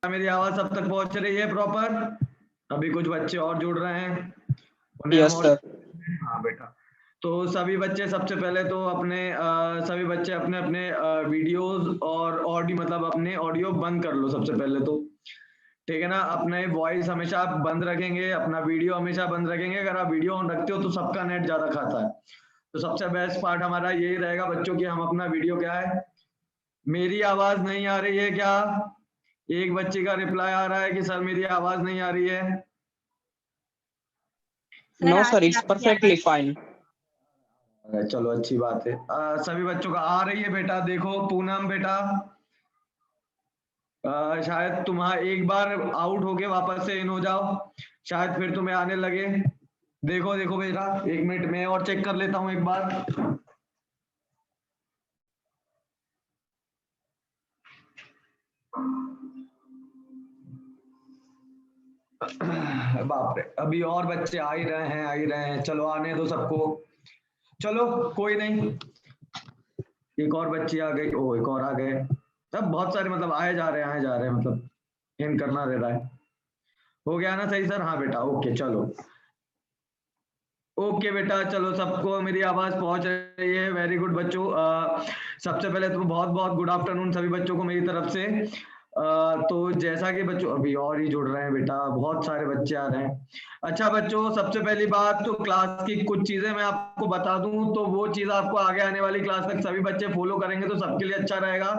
मेरी आवाज सब तक पहुंच रही है प्रॉपर? अभी कुछ बच्चे और जुड़ रहे हैं, उन्हें यस हम सर। हाँ बेटा। तो सभी बच्चे सबसे पहले तो सभी बच्चे अपने अपने वीडियोस और ऑडियो मतलब अपने ऑडियो बंद कर लो सबसे पहले तो, ठीक है ना। अपने वॉइस हमेशा आप बंद रखेंगे, अपना वीडियो हमेशा बंद रखेंगे। अगर आप वीडियो ऑन रखते हो तो सबका नेट ज्यादा खाता है, तो सबसे बेस्ट पार्ट हमारा यही रहेगा बच्चों की, हम अपना वीडियो क्या है। मेरी आवाज नहीं आ रही है क्या? एक बच्चे का रिप्लाई आ रहा है कि सर मेरी आवाज नहीं आ रही है। No sir, it's perfectly fine. चलो अच्छी बात है। सभी बच्चों का आ रही है बेटा। देखो पूनम बेटा, शायद तुम्हारा एक बार आउट होके वापस से इन हो जाओ, शायद फिर तुम्हें आने लगे। देखो देखो बेटा, 1 मिनट में और चेक कर लेता हूँ एक बार। बाप रे, अभी और बच्चे आ ही रहे हैं, आ ही रहे हैं। चलो आने दो सबको, चलो कोई नहीं। एक और बच्ची आ गई, ओ एक और आ गए। सब बहुत सारे मतलब आए जा रहे हैं, आए जा रहे हैं, मतलब इन करना रह रहा है। हो गया ना सही सर? हाँ बेटा, ओके चलो। ओके बेटा, चलो सबको मेरी आवाज पहुंच रही है। वेरी गुड बच्चों। सबसे पहले तो बहुत बहुत गुड आफ्टरनून सभी बच्चों को मेरी तरफ से। तो जैसा कि बच्चों अभी और ही जुड़ रहे हैं बेटा, बहुत सारे बच्चे आ रहे हैं। अच्छा बच्चों, सबसे पहली बात तो क्लास की कुछ चीजें मैं आपको बता दूं, तो वो चीज आपको आगे आने वाली क्लास तक सभी बच्चे फॉलो करेंगे तो सबके लिए अच्छा रहेगा।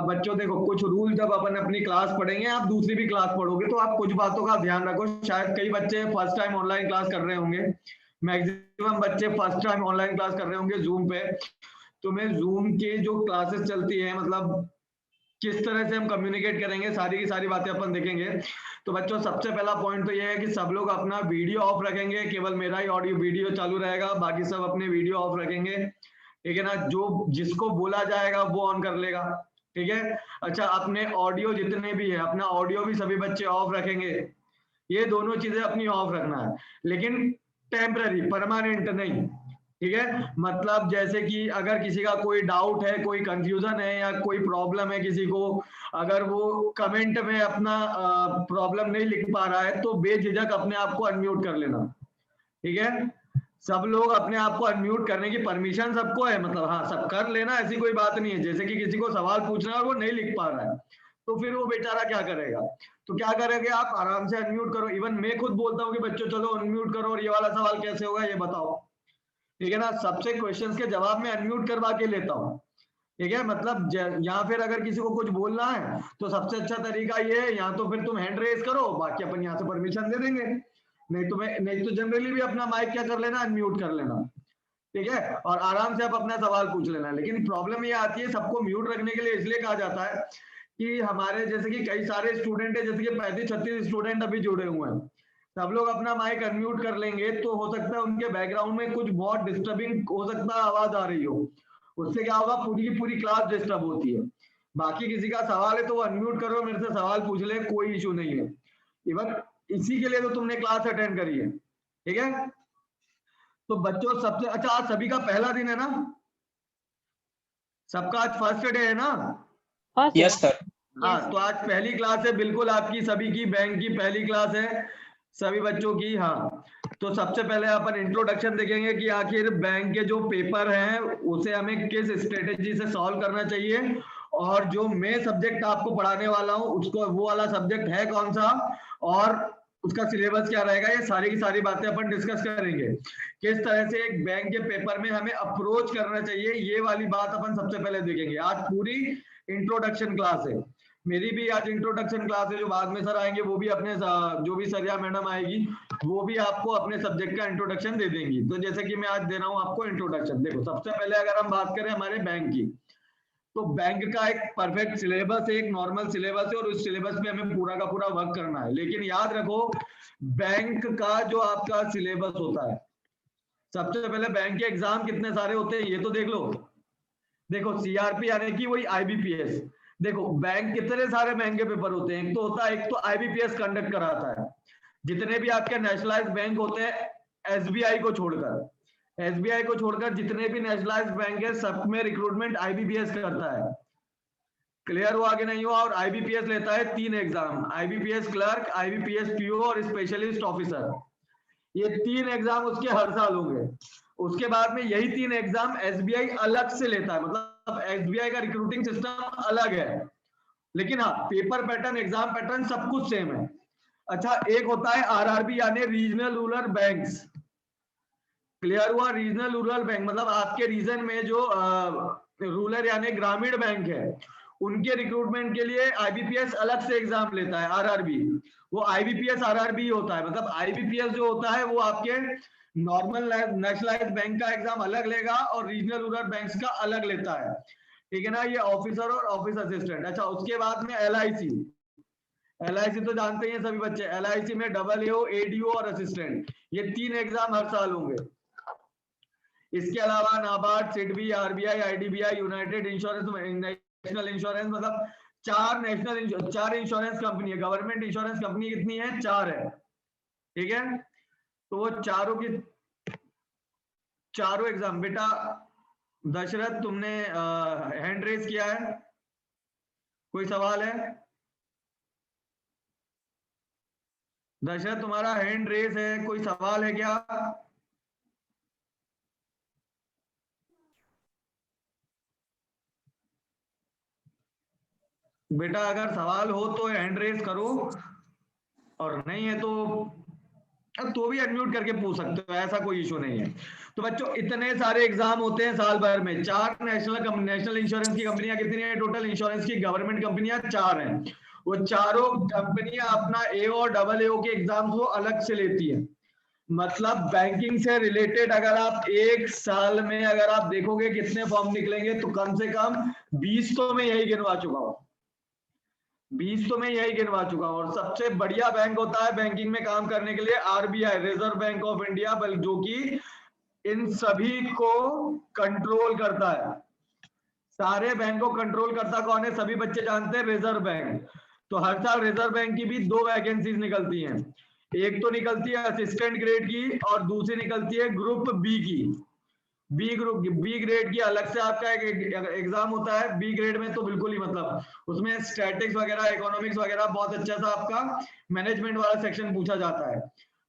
बच्चों देखो, कुछ रूल जब अपन अपनी क्लास पढ़ेंगे, आप दूसरी भी क्लास पढ़ोगे तो आप कुछ बातों का ध्यान रखो। शायद कई बच्चे फर्स्ट टाइम ऑनलाइन क्लास कर रहे होंगे, मैक्सिमम बच्चे फर्स्ट टाइम ऑनलाइन क्लास कर रहे होंगे जूम पे। तो मैं जूम के जो क्लासेस चलती है, मतलब किस तरह से हम कम्युनिकेट करेंगे, सारी की सारी बातें अपन देखेंगे। तो बच्चों सबसे पहला पॉइंट तो ये है कि सब लोग अपना वीडियो ऑफ रखेंगे, केवल मेरा ही ऑडियो वीडियो चालू रहेगा, बाकी सब अपने वीडियो ऑफ रखेंगे, ठीक है ना। जो जिसको बोला जाएगा वो ऑन कर लेगा, ठीक है। अच्छा, अपने ऑडियो जितने भी है, अपना ऑडियो भी सभी बच्चे ऑफ रखेंगे। ये दोनों चीजें अपनी ऑफ रखना है, लेकिन टेम्पररी, परमानेंट नहीं, ठीक है। मतलब जैसे कि अगर किसी का कोई डाउट है, कोई कंफ्यूजन है या कोई प्रॉब्लम है किसी को, अगर वो कमेंट में अपना प्रॉब्लम नहीं लिख पा रहा है तो बेझिझक अपने आप को अनम्यूट कर लेना, ठीक है। सब लोग अपने आप को अनम्यूट करने की परमिशन सबको है, मतलब हाँ सब कर लेना, ऐसी कोई बात नहीं है। जैसे कि किसी को सवाल पूछना है और वो नहीं लिख पा रहा है, तो फिर वो बेचारा क्या करेगा? तो क्या करेंगे आप? आराम से अनम्यूट करो। इवन मैं खुद बोलता हूँ कि बच्चों चलो अनम्यूट करो और ये वाला सवाल कैसे होगा ये बताओ, ठीक है ना। सबसे क्वेश्चंस के जवाब में अनम्यूट करवा के लेता हूँ, ठीक है। मतलब यहाँ फिर अगर किसी को कुछ बोलना है तो सबसे अच्छा तरीका ये है, यहाँ तो फिर तुम हैंड रेज करो, बाकी अपन यहाँ से परमिशन दे देंगे। नहीं तो जनरली भी अपना माइक क्या कर लेना, अनम्यूट कर लेना, ठीक है। और आराम से आप अपना सवाल पूछ लेना। लेकिन प्रॉब्लम ये आती है, सबको म्यूट रखने के लिए इसलिए कहा जाता है कि हमारे जैसे कि कई सारे स्टूडेंट है, जैसे कि 35-36 स्टूडेंट अभी जुड़े हुए हैं, सब लोग अपना माइक अनम्यूट कर लेंगे तो हो सकता है उनके बैकग्राउंड में कुछ बहुत डिस्टर्बिंग हो सकता है आवाज आ रही हो, उससे क्या होगा, पूरी की पूरी क्लास डिस्टर्ब होती है। बाकी किसी का सवाल है तो वो अनम्यूट करो, मेरे से सवाल पूछ ले, कोई इशू नहीं है। इवन इसी के लिए तो तुमने क्लास अटेंड करी है, ठीक है। तो बच्चों सबसे अच्छा, आज सभी का पहला दिन है ना, सबका आज फर्स्ट डे है ना? Yes sir. हाँ, तो आज पहली क्लास है, बिल्कुल आपकी सभी की बैंक की पहली क्लास है सभी बच्चों की। हाँ, तो सबसे पहले अपन इंट्रोडक्शन देखेंगे कि आखिर बैंक के जो पेपर हैं उसे हमें किस स्ट्रेटेजी से सॉल्व करना चाहिए, और जो मैं सब्जेक्ट आपको पढ़ाने वाला हूँ उसको वो वाला सब्जेक्ट है कौन सा, और उसका सिलेबस क्या रहेगा, ये सारी की सारी बातें अपन डिस्कस करेंगे। किस तरह से एक बैंक के पेपर में हमें अप्रोच करना चाहिए, ये वाली बात अपन सबसे पहले देखेंगे। आज पूरी इंट्रोडक्शन क्लास है, मेरी भी आज इंट्रोडक्शन क्लास है। जो बाद में सर आएंगे वो भी अपने जो भी सर या मैडम आएगी वो भी आपको अपने सब्जेक्ट का इंट्रोडक्शन दे देंगी। तो जैसे कि मैं आज दे रहा हूँ आपको इंट्रोडक्शन, देखो सबसे पहले अगर हम बात करें हमारे बैंक की, तो बैंक का एक परफेक्ट सिलेबस है, एक नॉर्मल सिलेबस है, और उस सिलेबस पे हमें पूरा का पूरा वर्क करना है। लेकिन याद रखो, बैंक का जो आपका सिलेबस होता है, सबसे पहले बैंक के एग्जाम कितने सारे होते हैं ये तो देख लो। देखो सीआरपी यानी कि वही आईबीपीएस। देखो बैंक कितने सारे महंगे पेपर होते हैं, एक तो आईबीपीएस कंडक्ट कराता है, जितने भी आपके नेशनलाइज बैंक होते हैं, एसबीआई को छोड़कर जितने भी नेशनलाइज बैंक है सब में रिक्रूटमेंट आईबीपीएस करता है। क्लियर हुआ कि नहीं हुआ? और आईबीपीएस लेता है 3 exam, IBPS clerk, IBPS PO और स्पेशलिस्ट ऑफिसर। ये 3 एग्जाम उसके हर साल होंगे। उसके बाद में यही 3 एग्जाम एसबीआई अलग से लेता है, मतलब एसबीआई का रिक्रूटिंग सिस्टम अलग है, लेकिन हाँ पेपर पैटर्न, एग्जाम पैटर्न सब कुछ सेम है। अच्छा, एक होता है आरआरबी यानी रीजनल रूरल बैंक्स। क्लियर हुआ? रीजनल रूरल बैंक मतलब आपके रीजन में जो रूरल यानी ग्रामीण बैंक है, उनके रिक्रूटमेंट के लिए आईबीपीएस अलग से एग्जाम लेता है, आरआरबी। वो आईबीपीएस आरआरबी होता है, मतलब आईबीपीएस जो होता है वो आपके नॉर्मल नेशनलाइज्ड बैंक का एग्जाम अलग लेगा और रीजनल रूरल बैंक्स का अलग लेता है, ठीक है ना? ये ऑफिसर और ऑफिस असिस्टेंट। अच्छा, उसके बाद में एलआईसी। एलआईसी तो जानते ही हैं सभी बच्चे, एलआईसी में डबल एओ, एडीओ और असिस्टेंट, ये 3 एग्जाम हर साल होंगे। इसके अलावा NABARD, SIDBI, RBI, IDBI, United insurance, national insurance, मतलब 4 इंश्योरेंस कंपनी है। गवर्नमेंट इंश्योरेंस कंपनी कितनी है? 4 है, ठीक है? तो वो चारों की चारों एग्जाम। बेटा दशरथ, तुमने हैंड रेज किया है, कोई सवाल है? दशरथ तुम्हारा हैंड रेज है, कोई सवाल है क्या? बेटा अगर सवाल हो तो हैंड रेज करो, और नहीं है तो भी अनम्यूट करके पूछ सकते हो, ऐसा कोई इशू नहीं है। तो बच्चों इतने सारे एग्जाम होते हैं साल भर में। 4 नेशनल इंश्योरेंस की कंपनियां कितनी है टोटल? इंश्योरेंस की गवर्नमेंट कंपनियां 4 हैं। वो चारों कंपनियां अपना ए और डबल एओ के एग्जाम्स वो अलग से लेती है। मतलब बैंकिंग से रिलेटेड अगर आप एक साल में अगर आप देखोगे कितने फॉर्म निकलेंगे, तो कम से कम 20 तो मैं यही गिनवा चुका हूं, 20 तो मैं यही गिनवा चुका हूं। और सबसे बढ़िया बैंक होता है बैंकिंग में काम करने के लिए RBI, reserve bank of India, जो कि इन सभी को कंट्रोल करता है। सारे बैंक को कंट्रोल करता कौन है? सभी बच्चे जानते हैं, रिजर्व बैंक। तो हर साल रिजर्व बैंक की भी 2 वैकेंसीज निकलती हैं। एक तो निकलती है असिस्टेंट ग्रेड की और दूसरी निकलती है ग्रुप बी की। बी ग्रेड की अलग से आपका एक एग्जाम होता है। बी ग्रेड में तो बिल्कुल ही मतलब उसमें स्टैटिक्स वगैरह, इकोनॉमिक्स वगैरह बहुत अच्छा सा आपका मैनेजमेंट वाला सेक्शन पूछा जाता है।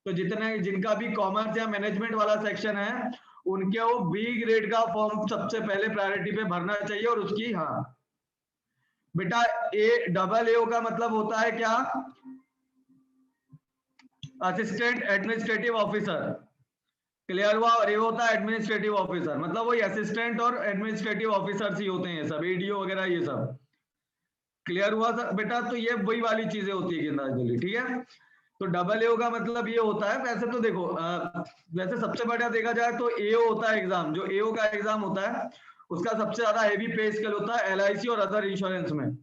तो जितने जिनका भी कॉमर्स या मैनेजमेंट वाला सेक्शन है, उनके वो बी ग्रेड का फॉर्म सबसे पहले प्रायोरिटी पे भरना चाहिए। और उसकी हाँ बेटा ए डबल एओ का मतलब होता है क्या? Assistant administrative officer. क्लियर हुआ? और ये होता है एडमिनिस्ट्रेटिव ऑफिसर, मतलब वही असिस्टेंट और एडमिनिस्ट्रेटिव ऑफिसर्स ही होते हैं सब, एडीओ वगैरह ये सब। क्लियर हुआ सर बेटा? तो ये वही वाली चीजें होती है गिंदाजली, ठीक है? तो डबल एओ का मतलब ये होता है। वैसे तो देखो वैसे सबसे बढ़िया देखा जाए तो एओ होता है एग्जाम, जो एओ का एग्जाम होता है उसका सबसे ज्यादा हेवी पे स्केल होता है एलआईसी और अदर इंश्योरेंस में,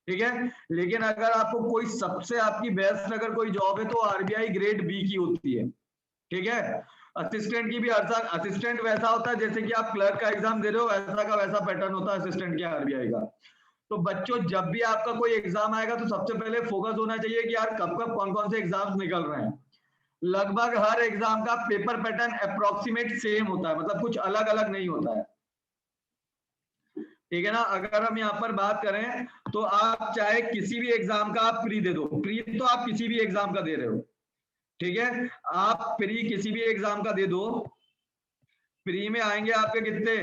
ठीक है? लेकिन अगर आपको कोई सबसे आपकी बेस्ट अगर कोई जॉब है तो आरबीआई ग्रेड बी की होती है, ठीक है? असिस्टेंट की भी हर साल, असिस्टेंट वैसा होता है जैसे कि आप क्लर्क का एग्जाम दे रहे हो, वैसा का वैसा पैटर्न होता है असिस्टेंट के आरबीआई का। तो बच्चों जब भी आपका कोई एग्जाम आएगा तो सबसे पहले फोकस होना चाहिए कि यार कब कब कौन कौन से एग्जाम्स निकल रहे हैं। लगभग हर एग्जाम का पेपर पैटर्न अप्रोक्सीमेट सेम होता है, मतलब कुछ अलग अलग नहीं होता है, ठीक है ना? अगर हम यहाँ पर बात करें तो आप चाहे किसी भी एग्जाम का आप प्री दे दो, प्री तो आप किसी भी एग्जाम का दे रहे हो, ठीक है? आप प्री किसी भी एग्जाम का दे दो, प्री में आएंगे आपके कितने?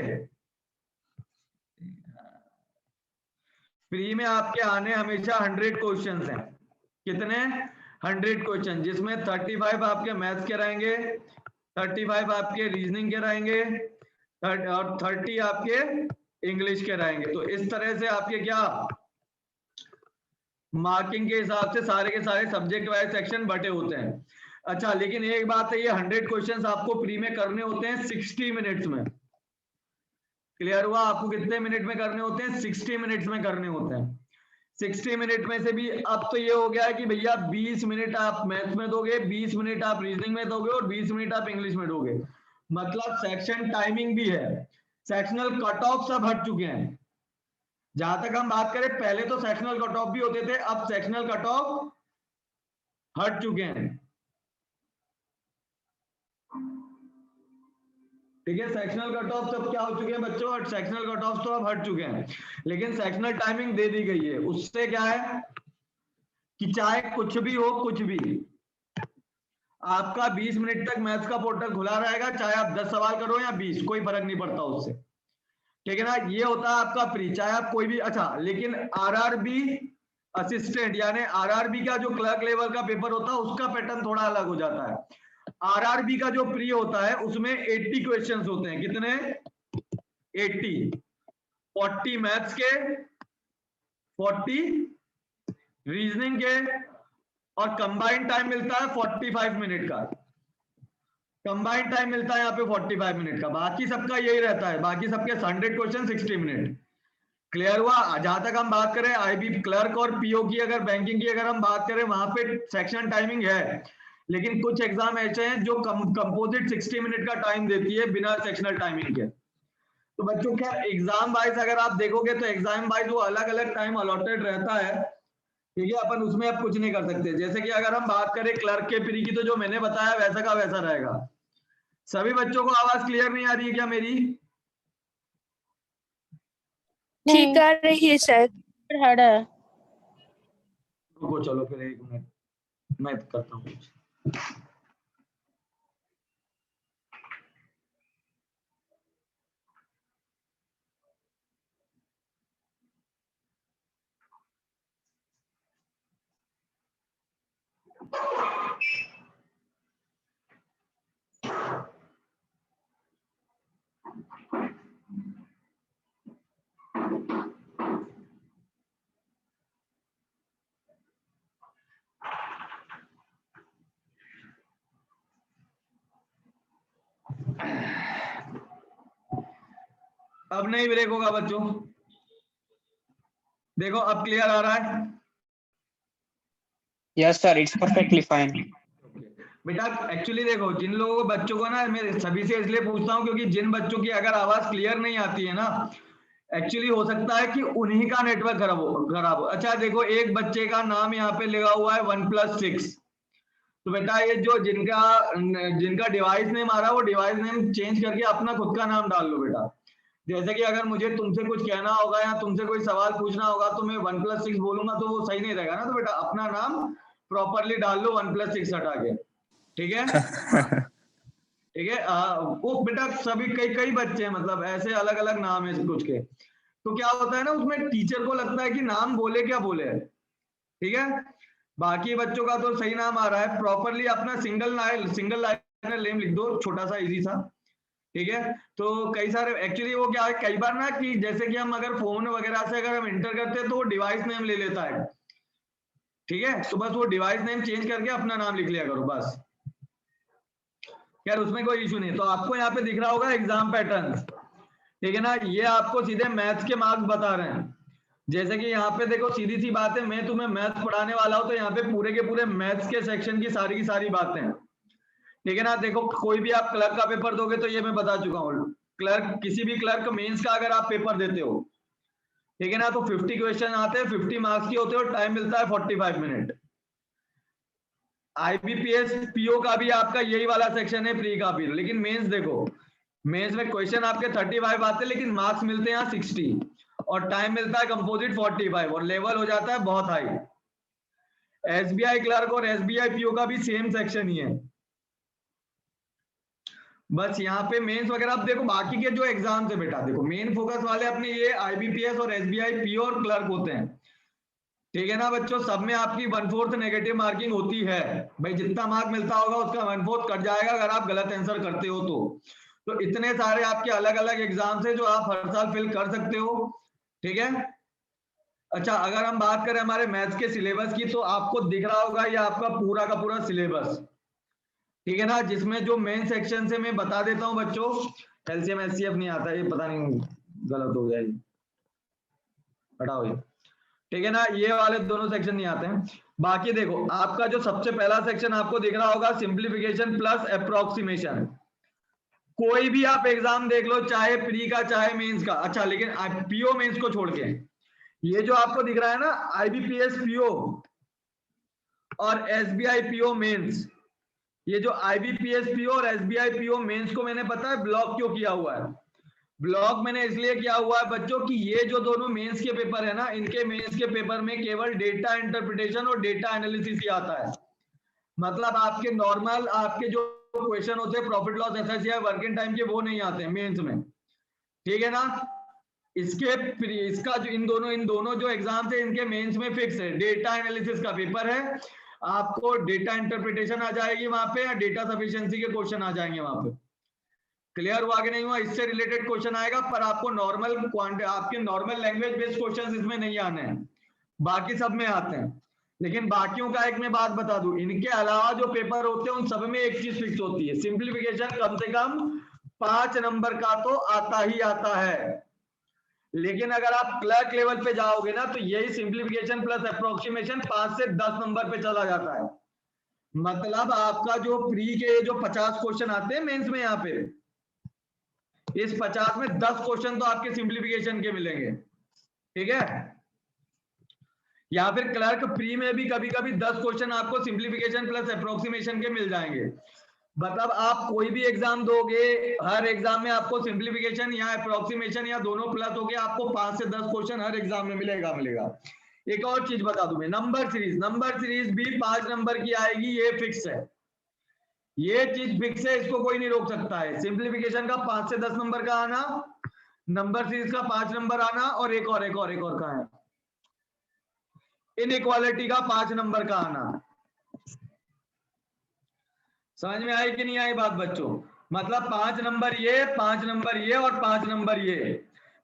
प्री में आपके आने हमेशा 100 क्वेश्चंस हैं। कितने? 100 क्वेश्चन, जिसमें 35 आपके मैथ्स के रहेंगे, 35 आपके रीजनिंग के रहेंगे, और 30 आपके इंग्लिश के रहेंगे। तो इस तरह से आपके क्या मार्किंग के हिसाब से सारे के सारे सब्जेक्ट वाइज सेक्शन बटे होते हैं। अच्छा, लेकिन एक बात है, ये 100 क्वेश्चंस आपको प्री में करने होते हैं 60 मिनट्स में। क्लियर हुआ? आपको कितने मिनट में करने होते हैं? 60 मिनट्स में करने होते हैं। 60 मिनट में से भी अब तो ये हो गया है कि भैया 20 मिनट आप मैथ्स में दोगे, 20 मिनट आप रीजनिंग में दोगे और 20 मिनट आप इंग्लिश में दोगे। मतलब सेक्शन टाइमिंग भी है, सेक्शनल कट ऑफ सब हट चुके हैं। जहां तक हम बात करें, पहले तो सेक्शनल कट ऑफ भी होते थे, अब सेक्शनल कट ऑफ हट चुके हैं। ठीक है। सेक्शनल कट ऑफ सब क्या हो चुके हैं बच्चों, और सेक्शनल कट ऑफ तो अब हट चुके हैं, लेकिन सेक्शनल टाइमिंग दे दी गई है। उससे क्या है कि चाहे कुछ भी हो, कुछ भी, आपका 20 मिनट तक मैथ्स का पोर्टल खुला रहेगा, चाहे आप 10 सवाल करो या 20, कोई फर्क नहीं पड़ता उससे। ठीक है ना, ये होता है आपका प्री, चाहे आप कोई भी। अच्छा, लेकिन आरआरबी असिस्टेंट यानी आरआरबी का जो क्लर्क लेवल का पेपर होता है उसका पैटर्न थोड़ा अलग हो जाता है। आरआरबी का जो प्री होता है उसमें 80 क्वेश्चंस होते हैं। कितने? 80। 40 मैथ्स के, 40 रीजनिंग के, और कंबाइंड टाइम मिलता है 45 मिनट का। कंबाइंड टाइम मिलता है यहाँ पे 45 मिनट का। बाकी सबका यही रहता है, बाकी सबके 100 क्वेश्चन 60 मिनट। क्लियर हुआ? जहां तक हम बात करें आईबी क्लर्क और पीओ की, अगर बैंकिंग की अगर हम बात करें, वहां पे सेक्शन टाइमिंग है, लेकिन कुछ एग्जाम ऐसे हैं जो कंपोजिट 60 मिनट का टाइम देती है बिना सेक्शनल टाइमिंग के। तो बच्चों क्या एग्जाम वाइज अगर आप देखोगे तो एग्जाम वाइज वो अलग अलग टाइम अलॉटेड रहता है। ठीक है, अपन उसमें अब कुछ नहीं कर सकते। जैसे कि अगर हम बात करें क्लर्क के प्री की, तो जो मैंने बताया वैसा का वैसा रहेगा। सभी बच्चों को आवाज क्लियर नहीं आ रही है क्या मेरी? ठीक आ रही है सर। रुको, चलो फिर 1 मिनट मैं करता हूँ। अब नहीं ब्रेक होगा बच्चों, देखो अब क्लियर आ रहा है। Yes, sir. It's perfectly fine. बेटा एक्चुअली देखो, जिन लोगों को बच्चों को ना, मैं सभी से इसलिए पूछता हूँ क्योंकि जिन बच्चों की अगर आवाज क्लियर नहीं आती है ना, एक्चुअली हो सकता है कि उन्हीं का नेटवर्क खराब हो। अच्छा देखो, एक बच्चे का नाम यहाँ पे लगा हुआ है 1+6। तो बेटा ये जो जिनका जिनका डिवाइस नेम आ रहा है, वो डिवाइस नेम चेंज करके अपना खुद का नाम डाल लो बेटा। जैसे कि अगर मुझे तुमसे कुछ कहना होगा या तुमसे कोई सवाल पूछना होगा, तो मैं 1+6 बोलूंगा तो वो सही नहीं रहेगा ना। तो बेटा अपना नाम प्रॉपरली डाल लो 1+6 हटा के। ठीक है? ठीक है। वो बेटा सभी कई कई बच्चे हैं, मतलब ऐसे अलग अलग नाम है कुछ के। तो क्या होता है ना, उसमें टीचर को लगता है कि नाम बोले क्या बोले। ठीक है, बाकी बच्चों का तो सही नाम आ रहा है। प्रॉपरली अपना सिंगल लाइनर नेम लिख दो, छोटा सा इजी सा। ठीक है, तो कई सारे एक्चुअली वो क्या है, कई बार ना कि जैसे कि हम अगर फोन वगैरह से अगर हम इंटर करते हैं तो वो डिवाइस नेम ले लेता है। ठीक है, तो बस वो डिवाइस नेम चेंज करके अपना नाम लिख लिया करो बस। यार उसमें कोई इशू नहीं। तो आपको यहाँ पे दिख रहा होगा एग्जाम पैटर्न। ठीक है ना, ये आपको सीधे मैथ्स के मार्क्स बता रहे हैं। जैसे कि यहाँ पे देखो, सीधी सी बात है, मैं तुम्हें मैथ्स पढ़ाने वाला हूँ, तो यहाँ पे पूरे के पूरे मैथ्स के सेक्शन की सारी बातें हैं। ठीक है ना, देखो कोई भी आप क्लर्क का पेपर दोगे तो ये मैं बता चुका हूँ। क्लर्क, किसी भी क्लर्क मेंस का अगर आप पेपर देते हो, ठीक है ना, तो 50 क्वेश्चन आते हैं, 50 मार्क्स के होते हो, टाइम मिलता है 45 मिनट। आईबीपीएस पीओ का भी आपका यही वाला सेक्शन है प्री का भी। लेकिन मेंस देखो, मेंस में क्वेश्चन आपके 35 आते हैं, लेकिन मार्क्स मिलते हैं यहाँ 60, और टाइम मिलता है कंपोजिट 45, और लेवल हो जाता है बहुत हाई। एसबीआई क्लर्क और एसबीआई पीओ का भी सेम सेक्शन ही है। बस यहाँ पे मेंस वगैरह आप देखो, बाकी के जो एग्जाम्स है बेटा, देखो मेन फोकस वाले अपने ये आईबीपीएस और एसबीआई पीओ और क्लर्क होते हैं। ठीक है ना बच्चों, सब में आपकी 1/4 नेगेटिव मार्किंग होती है। भाई जितना मार्क मिलता होगा उसका 1/4 कट जाएगा अगर आप गलत आंसर करते हो तो इतने सारे आपके अलग अलग एग्जाम्स है जो आप हर साल फिल कर सकते हो। ठीक है। अच्छा, अगर हम बात करें हमारे मैथ्स के सिलेबस की, तो आपको दिख रहा होगा ये आपका पूरा का पूरा सिलेबस। ठीक है ना, जिसमें जो मेन सेक्शन से मैं बता देता हूं बच्चों, एलसीएम एचसीएफ नहीं आता, ये पता नहीं गलत हो गया ये, हटाओ ये। ठीक है ना, ये वाले दोनों सेक्शन नहीं आते हैं। बाकी देखो, आपका जो सबसे पहला सेक्शन आपको दिख रहा होगा सिंप्लीफिकेशन प्लस अप्रोक्सीमेशन। कोई भी आप एग्जाम देख लो, चाहे प्री का चाहे मेंस का। अच्छा, लेकिन पीओ मेंस को छोड़ के ये जो आपको दिख रहा है ना, आईबीपीएस पीओ और एसबीआई पीओ मेंस, ये जो IBPS PO और SBI PO मेंस को मैंने पता है ब्लॉक क्यों किया हुआ है? ब्लॉक मैंने इसलिए किया हुआ है बच्चों कि ये जो दोनों मेंस के पेपर है ना, इनके मेंस के पेपर में केवल डेटा इंटरप्रिटेशन और डेटा एनालिसिस ही आता है। मतलब आपके नॉर्मल आपके जो क्वेश्चन होते हैं profit loss SSC working time के, वो नहीं आते हैं मेंस में, ठीक है ना। इसका जो इन दोनों जो एग्जाम है इनके मेंस में फिक्स है, डेटा एनालिसिस का पेपर है, आपको डेटा इंटरप्रिटेशन आ जाएगी वहां पे, या डेटा सफिशिएंसी के क्वेश्चन आ जाएंगे वहां पे। क्लियर हुआ कि नहीं हुआ? इससे रिलेटेड क्वेश्चन आएगा, पर आपको नॉर्मल आपके नॉर्मल लैंग्वेज बेस्ड क्वेश्चन इसमें नहीं आने हैं, बाकी सब में आते हैं। लेकिन बाकियों का एक मैं बात बता दूं, इनके अलावा जो पेपर होते हैं उन सब में एक चीज फिक्स होती है, सिंप्लीफिकेशन कम से कम 5 नंबर का तो आता ही आता है। लेकिन अगर आप क्लर्क लेवल पे जाओगे ना, तो यही सिंप्लीफिकेशन प्लस अप्रोक्सीमेशन 5 से 10 नंबर पे चला जाता है। मतलब आपका जो प्री के जो 50 क्वेश्चन आते हैं मेंस में, यहाँ पे इस 50 में 10 क्वेश्चन तो आपके सिंप्लीफिकेशन के मिलेंगे, ठीक है। या फिर क्लर्क प्री में भी कभी कभी 10 क्वेश्चन आपको सिंप्लीफिकेशन प्लस अप्रोक्सीमेशन के मिल जाएंगे। मतलब आप कोई भी एग्जाम दोगे, हर एग्जाम में आपको सिंप्लीफिकेशन या अप्रोक्सीमेशन या दोनों प्लस हो गया, आपको 5 से 10 क्वेश्चन हर एग्जाम में मिलेगा। एक और चीज बता दूं मैं, नंबर सीरीज भी 5 नंबर की आएगी, ये फिक्स है, ये चीज फिक्स है, इसको कोई नहीं रोक सकता है। सिंप्लीफिकेशन का 5 से 10 नंबर का आना, नंबर सीरीज का 5 नंबर आना, और एक और का है इनइक्वालिटी का 5 नंबर का आना। समझ में आई कि नहीं आई बात बच्चों? मतलब 5 नंबर ये, 5 नंबर ये और 5 नंबर ये।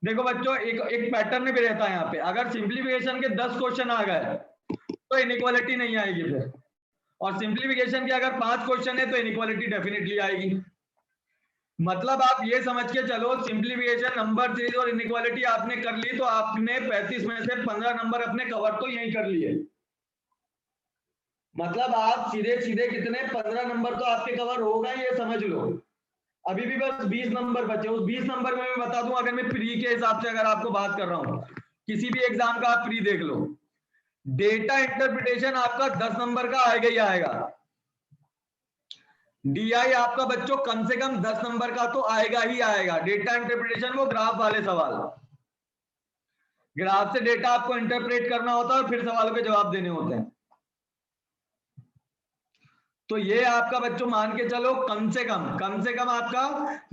देखो बच्चों, एक पैटर्न भी रहता है यहाँ पे, अगर सिंप्लीफिकेशन के 10 क्वेश्चन आ गए तो इनइक्वालिटी नहीं आएगी फिर, और सिंप्लीफिकेशन के अगर 5 क्वेश्चन है तो इनइक्वालिटी डेफिनेटली आएगी। मतलब आप ये समझ के चलो, सिंप्लीफिकेशन, नंबर सीरीज और इनइक्वालिटी आपने कर ली तो आपने 35 में से 15 नंबर अपने कवर तो यही कर लिए। मतलब आप सीधे सीधे कितने 15 नंबर तो आपके कवर होगा, ये समझ लो। अभी भी बस 20 नंबर बचे, उस 20 नंबर में मैं बता दूं, अगर मैं प्री के हिसाब से अगर आपको बात कर रहा हूं, किसी भी एग्जाम का आप प्री देख लो, डेटा इंटरप्रिटेशन आपका 10 नंबर का आएगा ही आएगा। डीआई आपका बच्चों कम से कम 10 नंबर का तो आएगा ही आएगा। डेटा इंटरप्रिटेशन वो ग्राफ वाले सवाल, ग्राफ से डेटा आपको इंटरप्रेट करना होता है और फिर सवालों के जवाब देने होते हैं। तो ये आपका बच्चों मान के चलो कम से कम आपका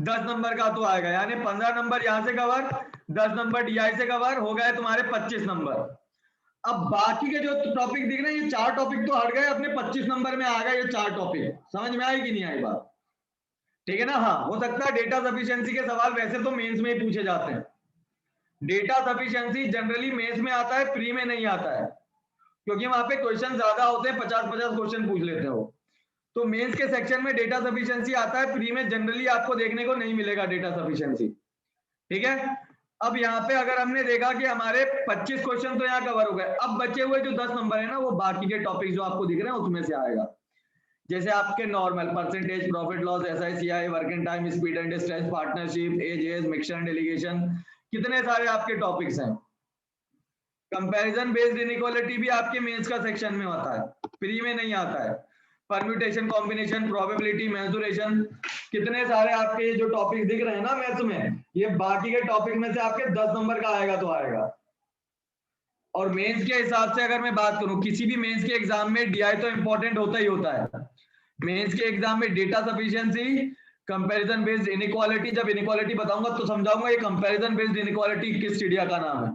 10 नंबर का तो आएगा, यानी 15 नंबर यहां से कवर, 10 नंबर डीआई से कवर, हो गए तुम्हारे 25 नंबर। अब बाकी के जो टॉपिक दिख रहे हैं, ये 4 टॉपिक तो हट गए, अपने 25 नंबर में आ गए ये 4 टॉपिक। समझ में आई कि नहीं आई बात? ठीक है ना। हाँ, हो सकता है डेटा सफिशिएंसी के सवाल वैसे तो मेंस में ही पूछे जाते हैं। डेटा सफिशिएंसी जनरली मेंस में आता है, प्री में नहीं आता है, क्योंकि वहां पे क्वेश्चन ज्यादा होते हैं, 50-50 क्वेश्चन पूछ लेते हैं वो। तो मेंस के सेक्शन में डेटा सफिशिएंसी आता है, प्री में जनरली आपको देखने को नहीं मिलेगा डेटा सफिशिएंसी, ठीक है। अब यहाँ पे अगर हमने देखा कि हमारे 25 क्वेश्चन तो यहाँ कवर हो गए, अब बचे हुए जो 10 नंबर है ना, वो बाकी के टॉपिक जो आपको दिख रहे हैं उसमें से आएगा। जैसे आपके normal percentage, profit loss, SICI, working time, speed and distance, partnership, ages, mixture and delegation, कितने सारे आपके टॉपिक्स हैं। कंपैरिजन बेस्ड इनइक्वालिटी भी आपके मेंस का सेक्शन में होता है, प्री में नहीं आता है। परम्यूटेशन, कॉम्बिनेशन, प्रोबेबिलिटी, मेंसुरेशन, कितने सारे आपके जो टॉपिक दिख रहे हैं ना मैथ्स में, ये बाकी के टॉपिक में से आपके 10 नंबर का आएगा तो आएगा। और मेंस के हिसाब से अगर मैं बात करूं, किसी भी मेंस के एग्जाम में डीआई तो इंपॉर्टेंट होता ही होता है। मेंस के एग्जाम में data sufficiency, comparison based inequality, जब इनइक्वालिटी बताऊंगा तो समझाऊंगा ये कंपैरिजन बेस्ड इनइक्वालिटी किस चिड़िया का नाम है,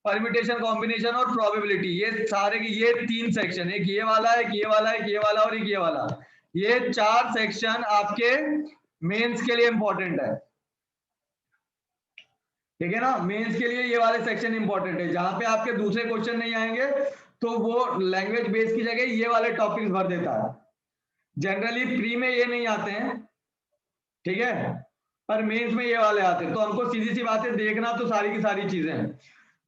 परम्यूटेशन, कॉम्बिनेशन और प्रोबेबिलिटी, ये सारे की ये 3 सेक्शन, एक ये वाला है, एक ये वाला है, एक ये वाला और एक ये वाला, ये 4 सेक्शन आपके मेंस के लिए इंपॉर्टेंट है, ठीक है ना। मेंस के लिए ये वाले सेक्शन इंपॉर्टेंट है, जहां पे आपके दूसरे क्वेश्चन नहीं आएंगे तो वो लैंग्वेज बेस की जगह ये वाले टॉपिक्स भर देता है। जनरली प्री में ये नहीं आते हैं, ठीक है, पर मेंस में ये वाले आते हैं। तो हमको सीधी सी बातें देखना तो सारी की सारी चीजें हैं।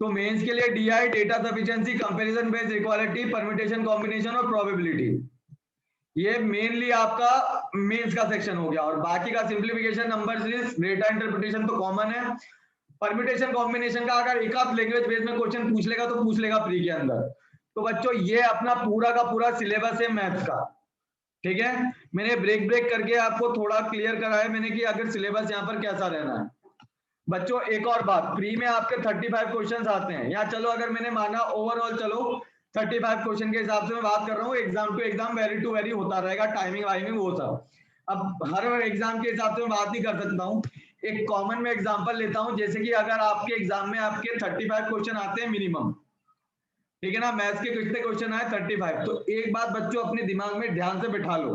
तो मेंस के लिए DI, data sufficiency, comparison based equality, permutation, combination और प्रोबेबिलिटी, ये मेनली आपका मेंस का सेक्शन हो गया। और बाकी का simplification, number series, data interpretation तो कॉमन है। परम्यूटेशन, कॉम्बिनेशन का अगर एक आध लैंग्वेज बेस में क्वेश्चन पूछ लेगा तो पूछ लेगा प्री के अंदर। तो बच्चों ये अपना पूरा का पूरा सिलेबस है मैथ्स का, ठीक है। मैंने ब्रेक करके आपको थोड़ा क्लियर कराया मैंने कि आखिर सिलेबस यहाँ पर कैसा रहना है। बच्चों एक और बात, प्री में आपके 35 क्वेश्चंस आते हैं यहाँ। चलो अगर मैंने माना ओवरऑल चलो 35 क्वेश्चन के हिसाब से मैं बात कर रहा हूँ, exam to exam vary to vary होता रहेगा, टाइमिंग वाइमिंग वो सब। अब हर एग्जाम के हिसाब से मैं बात नहीं कर सकता हूँ। एक कॉमन में एग्जाम्पल लेता हूँ, जैसे कि अगर आपके एग्जाम में आपके 35 क्वेश्चन आते हैं मिनिमम, ठीक है ना, मैथ्स के कितने क्वेश्चन आए 35, तो एक बात बच्चों अपने दिमाग में ध्यान से बिठा लो,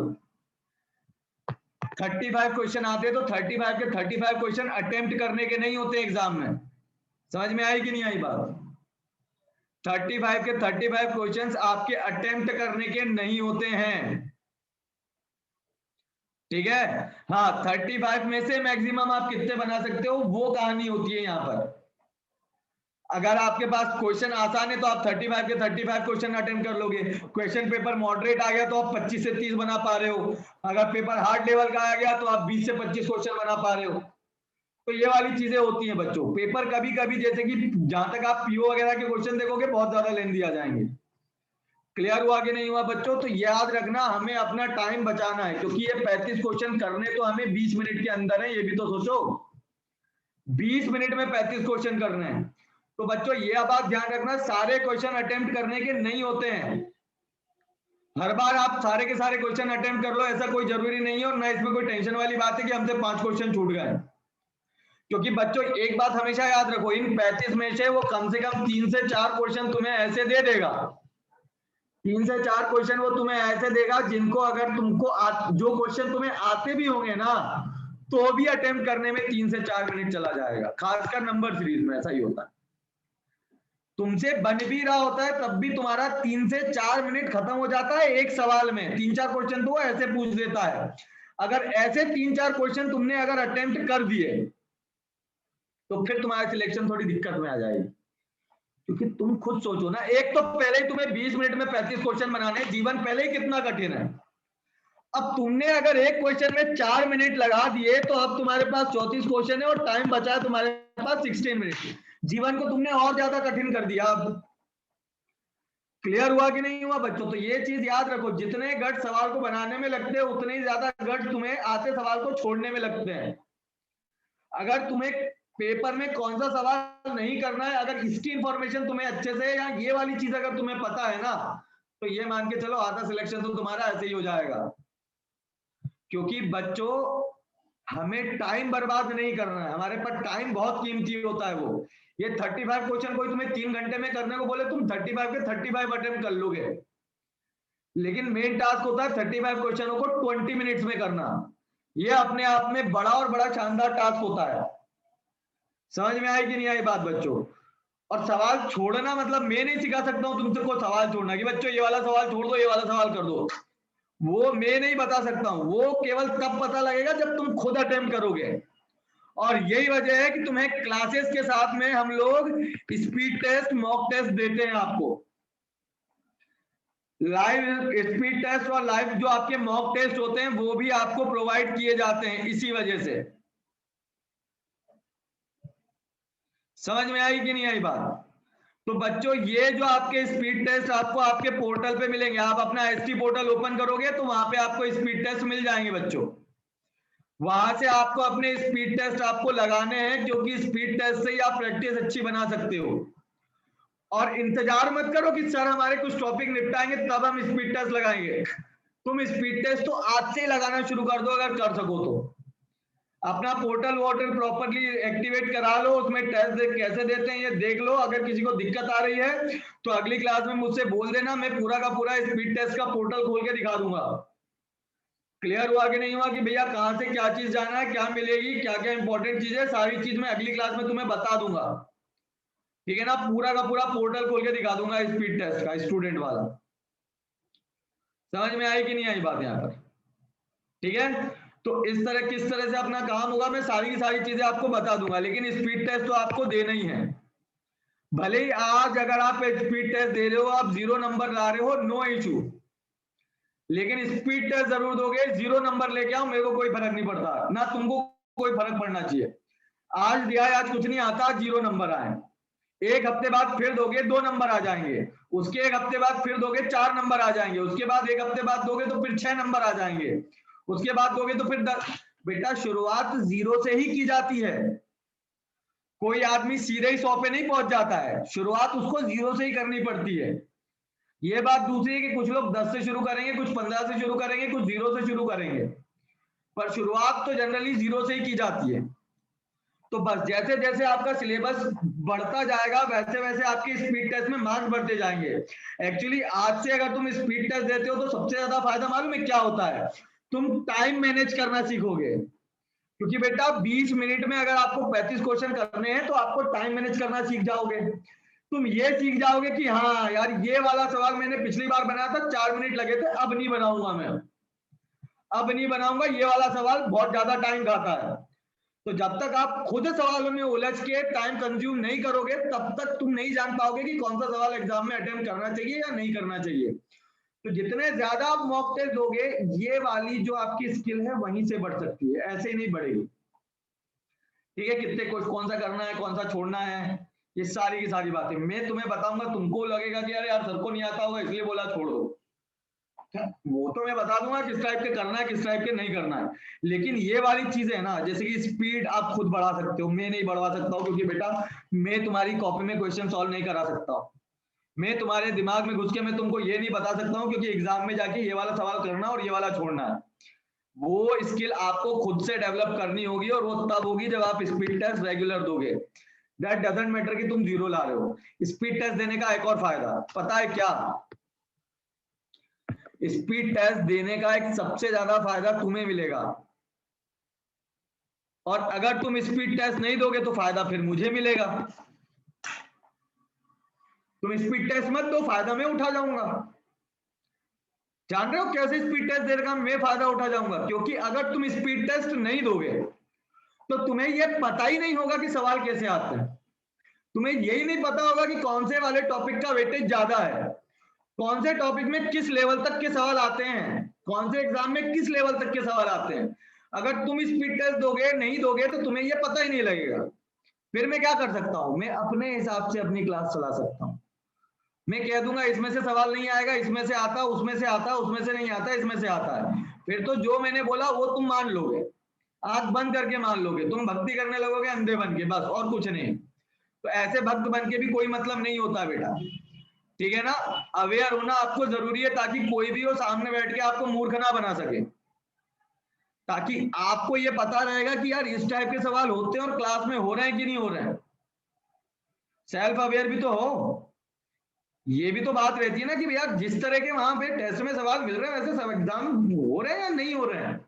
35 क्वेश्चन आते हैं तो 35 के 35 क्वेश्चन अटेम्प्ट करने के नहीं होते एग्जाम में। समझ में आई कि नहीं आई बात? 35 के 35 क्वेश्चंस आपके अटेम्प्ट करने के नहीं होते हैं, ठीक है। हाँ 35 में से मैक्सिमम आप कितने बना सकते हो वो कहानी होती है यहाँ पर। अगर आपके पास क्वेश्चन आसान है तो आप 35 के 35 क्वेश्चन अटेम्प्ट कर लोगे। क्वेश्चन पेपर मॉडरेट आ गया तो आप 25 से 30 बना पा रहे हो। अगर पेपर हार्ड लेवल का आ गया तो आप 20 से 25 क्वेश्चन बना पा रहे हो। तो ये वाली चीजें होती हैं बच्चों। पेपर कभी कभी जैसे कि जहां तक आप पीओ वगैरह के क्वेश्चन देखोगे बहुत ज्यादा लेंथी आ जाएंगे। क्लियर हुआ कि नहीं हुआ बच्चों? तो याद रखना हमें अपना टाइम बचाना है, क्योंकि ये 35 क्वेश्चन करने तो हमें 20 मिनट के अंदर है, ये भी तो सोचो 20 मिनट में 35 क्वेश्चन करने हैं। तो बच्चों ये बात ध्यान रखना, सारे क्वेश्चन अटेम्प्ट करने के नहीं होते हैं। हर बार आप सारे के सारे क्वेश्चन अटेम्प्ट कर लो ऐसा कोई जरूरी नहीं है, और ना इसमें कोई टेंशन वाली बात है कि हमसे 5 क्वेश्चन छूट गए। क्योंकि बच्चों एक बात हमेशा याद रखो, इन 35 में से वो कम से कम 3 से 4 क्वेश्चन तुम्हें ऐसे दे देगा, 3 से 4 क्वेश्चन वो तुम्हें ऐसे देगा जिनको अगर तुमको जो क्वेश्चन तुम्हें आते भी होंगे ना तो भी अटेम्प्ट करने में 3 से 4 मिनट चला जाएगा। खासकर नंबर सीरीज में ऐसा ही होता है, तुमसे बन भी रहा होता है तब भी तुम्हारा 3 से 4 मिनट खत्म हो जाता है एक सवाल में। 3-4 क्वेश्चन तो वो ऐसे पूछ देता है। अगर ऐसे 3-4 क्वेश्चन तुमने अगर अटेम्प्ट कर दिए तो फिर तुम्हारा सिलेक्शन थोड़ी दिक्कत में आ जाएगी। क्योंकि तुम खुद सोचो ना, एक तो पहले ही तुम्हें 20 मिनट में 35 क्वेश्चन बनाने, जीवन पहले ही कितना कठिन है। अब तुमने अगर एक क्वेश्चन में 4 मिनट लगा दिए तो अब तुम्हारे पास 34 क्वेश्चन है और टाइम बचा है तुम्हारे पास 16 मिनट। जीवन को तुमने और ज्यादा कठिन कर दिया। अब क्लियर हुआ कि नहीं हुआ बच्चों? तो ये चीज याद रखो, जितने गट सवाल को बनाने में लगते हैं उतने ही ज्यादा गट तुम्हें आते सवाल को छोड़ने में लगते हैं। अगर तुम्हें पेपर में कौन सा सवाल नहीं करना है, अगर इसकी इंफॉर्मेशन तुम्हें अच्छे से या ये वाली चीज अगर तुम्हें पता है ना, तो ये मान के चलो आधा सिलेक्शन तो तुम्हारा ऐसे ही हो जाएगा। क्योंकि बच्चों हमें टाइम बर्बाद नहीं करना है, हमारे पास टाइम बहुत कीमती होता है। वो ये 35 क्वेश्चन कोई तुम्हें 3 घंटे में करने को बोले तुम 35 के 35 अटेम्प्ट कर लोगे, लेकिन मेन टास्क होता है 35 क्वेश्चनों को 20 मिनट्स में करना। ये अपने आप में बड़ा और बड़ा शानदार टास्क होता है। समझ में आई कि नहीं आई बात बच्चों? और सवाल छोड़ना मतलब मैं नहीं सिखा सकता हूं तुमसे को सवाल छोड़ना कि बच्चों ये वाला सवाल छोड़ दो ये वाला सवाल कर दो, वो मैं नहीं बता सकता हूं। वो केवल तब पता लगेगा जब तुम खुद अटेम्प्ट करोगे। और यही वजह है कि तुम्हें क्लासेस के साथ में हम लोग स्पीड टेस्ट मॉक टेस्ट देते हैं आपको। लाइव स्पीड टेस्ट और लाइव जो आपके मॉक टेस्ट होते हैं वो भी आपको प्रोवाइड किए जाते हैं इसी वजह से। समझ में आई कि नहीं आई बात? तो बच्चों ये जो आपके स्पीड टेस्ट आपको आपके पोर्टल पे मिलेंगे, आप अपना एसटी पोर्टल ओपन करोगे तो वहां पे आपको स्पीड टेस्ट मिल जाएंगे बच्चों। वहां से आपको अपने स्पीड टेस्ट आपको लगाने हैं, क्योंकि स्पीड टेस्ट से ही आप प्रैक्टिस अच्छी बना सकते हो। और इंतजार मत करो कि सर हमारे कुछ टॉपिक निपटाएंगे तब हम स्पीड टेस्ट लगाएंगे। तुम स्पीड टेस्ट तो आज से ही लगाना शुरू कर दो अगर कर सको तो। अपना पोर्टल वोटल प्रॉपरली एक्टिवेट करा लो, उसमें टेस्ट कैसे देते हैं ये देख लो। अगर किसी को दिक्कत आ रही है तो अगली क्लास में मुझसे बोल देना, मैं पूरा का पूरा स्पीड टेस्ट का पोर्टल खोल के दिखा दूंगा। क्लियर हुआ कि नहीं हुआ कि भैया कहां से क्या चीज जाना है, क्या मिलेगी, क्या क्या इंपॉर्टेंट चीज है, सारी चीज मैं अगली क्लास में तुम्हें बता दूंगा। ठीक है ना? पूरा का पूरा पोर्टल खोल के दिखा दूंगा स्पीड टेस्ट का स्टूडेंट वाला। समझ में आई कि नहीं आई बात यहाँ पर? ठीक है, तो इस तरह किस तरह से अपना काम होगा मैं सारी की सारी चीजें आपको बता दूंगा, लेकिन स्पीड टेस्ट तो आपको देना ही है। भले ही आज अगर आप स्पीड टेस्ट दे रहे हो आप 0 नंबर ला रहे हो, नो इशू, लेकिन स्पीड टेस्ट जरूर दोगे। 0 नंबर लेके आओ, मेरे को कोई फर्क नहीं पड़ता, ना तुमको कोई फर्क पड़ना चाहिए। आज दिया है, आज कुछ नहीं आता, 0 नंबर आए। एक हफ्ते बाद फिर दोगे 2 नंबर आ जाएंगे, उसके एक हफ्ते बाद फिर दोगे 4 नंबर आ जाएंगे, उसके बाद एक हफ्ते बाद दोगे तो फिर 6 नंबर आ जाएंगे, उसके बाद दोगे तो फिर बेटा शुरुआत 0 से ही की जाती है। कोई आदमी सीधे ही 100 पे नहीं पहुंच जाता है, शुरुआत उसको 0 से ही करनी पड़ती है। ये बात दूसरी है कि कुछ लोग 10 से शुरू करेंगे, कुछ 15 से शुरू करेंगे, कुछ 0 से शुरू करेंगे, पर शुरुआत तो जनरली 0 से ही की जाती है। तो बस जैसे जैसे आपका सिलेबस बढ़ता जाएगा वैसे वैसे आपके स्पीड टेस्ट में मार्क्स बढ़ते जाएंगे। एक्चुअली आज से अगर तुम स्पीड टेस्ट देते हो तो सबसे ज्यादा फायदा मालूम है क्या होता है? तुम टाइम मैनेज करना सीखोगे, क्योंकि बेटा 20 मिनट में अगर आपको 35 क्वेश्चन करने हैं तो आपको टाइम मैनेज करना सीख जाओगे। तुम ये सीख जाओगे कि हाँ यार ये वाला सवाल मैंने पिछली बार बनाया था 4 मिनट लगे थे, अब नहीं बनाऊंगा मैं, अब नहीं बनाऊंगा, ये वाला सवाल बहुत ज्यादा टाइम खाता है। तो जब तक आप खुद सवालों में उलझ के टाइम कंज्यूम नहीं करोगे तब तक तुम नहीं जान पाओगे कि कौन सा सवाल एग्जाम में अटेम्प्ट करना चाहिए या नहीं करना चाहिए। तो जितने ज्यादा आप मॉक टेस्ट दोगे ये वाली जो आपकी स्किल है वहीं से बढ़ सकती है, ऐसे ही नहीं बढ़ेगी। ठीक है, कितने कौन सा करना है, कौन सा छोड़ना है, ये सारी की सारी बातें मैं तुम्हें बताऊंगा। तुमको लगेगा कि अरे यार सर को नहीं आता होगा इसलिए बोला छोड़ दो, वो तो मैं बता दूंगा किस टाइप के करना है किस टाइप के नहीं करना है। लेकिन ये वाली चीजें है ना, जैसे कि स्पीड आप खुद बढ़ा सकते हो, मैं नहीं बढ़वा सकता हूँ, क्योंकि बेटा मैं तुम्हारी कॉपी में क्वेश्चन सॉल्व नहीं करा सकता हूँ। मैं तुम्हारे दिमाग में घुस के मैं तुमको ये नहीं बता सकता हूँ, क्योंकि एग्जाम में जाके ये वाला सवाल करना और ये वाला छोड़ना है। वो स्किल आपको खुद से डेवलप करनी होगी, और वो तब होगी जब आप स्पीड टेस्ट रेगुलर दोगे। दैट डजंट मैटर कि तुम 0 ला रहे हो। स्पीड टेस्ट देने का एक और फायदा पता है क्या? स्पीड टेस्ट देने का एक सबसे ज्यादा फायदा तुम्हें मिलेगा, और अगर तुम स्पीड टेस्ट नहीं दोगे तो फायदा फिर मुझे मिलेगा। तुम स्पीड टेस्ट मत दो, फायदा मैं उठा जाऊंगा। जान रहे हो कैसे स्पीड टेस्ट देने का मैं फायदा उठा जाऊंगा? क्योंकि अगर तुम स्पीड टेस्ट नहीं दोगे तो तुम्हें यह पता ही नहीं होगा कि सवाल कैसे आते हैं। तुम्हें यही नहीं पता होगा कि कौन से वाले टॉपिक का वेटेज ज्यादा है, कौन से टॉपिक में किस लेवल तक के सवाल आते हैं, कौन से एग्जाम में किस लेवल तक के सवाल आते हैं। अगर तुम स्पीड टेस्ट दोगे नहीं दोगे तो तुम्हें यह पता ही नहीं लगेगा। फिर मैं क्या कर सकता हूं? मैं अपने हिसाब से अपनी क्लास चला सकता हूं। मैं कह दूंगा इसमें से सवाल नहीं आएगा, इसमें से आता, उसमें से आता, उसमें से नहीं आता, इसमें से आता है। फिर तो जो मैंने बोला वो तुम मान लोगे, आंख बंद करके मान लोगे, तुम भक्ति करने लगोगे अंधे बन के, बस और कुछ नहीं। तो ऐसे भक्त बन के भी कोई मतलब नहीं होता बेटा, ठीक है ना? अवेयर होना आपको जरूरी है ताकि कोई भी हो सामने बैठ के आपको मूर्ख ना बना सके, ताकि आपको ये पता रहेगा कि यार इस टाइप के सवाल होते हैं और क्लास में हो रहे हैं कि नहीं हो रहे हैं। सेल्फ अवेयर भी तो हो, ये भी तो बात रहती है ना कि यार जिस तरह के वहां पे टेस्ट में सवाल मिल रहे हैं वैसे सब एग्जाम हो रहे हैं या नहीं हो रहे हैं।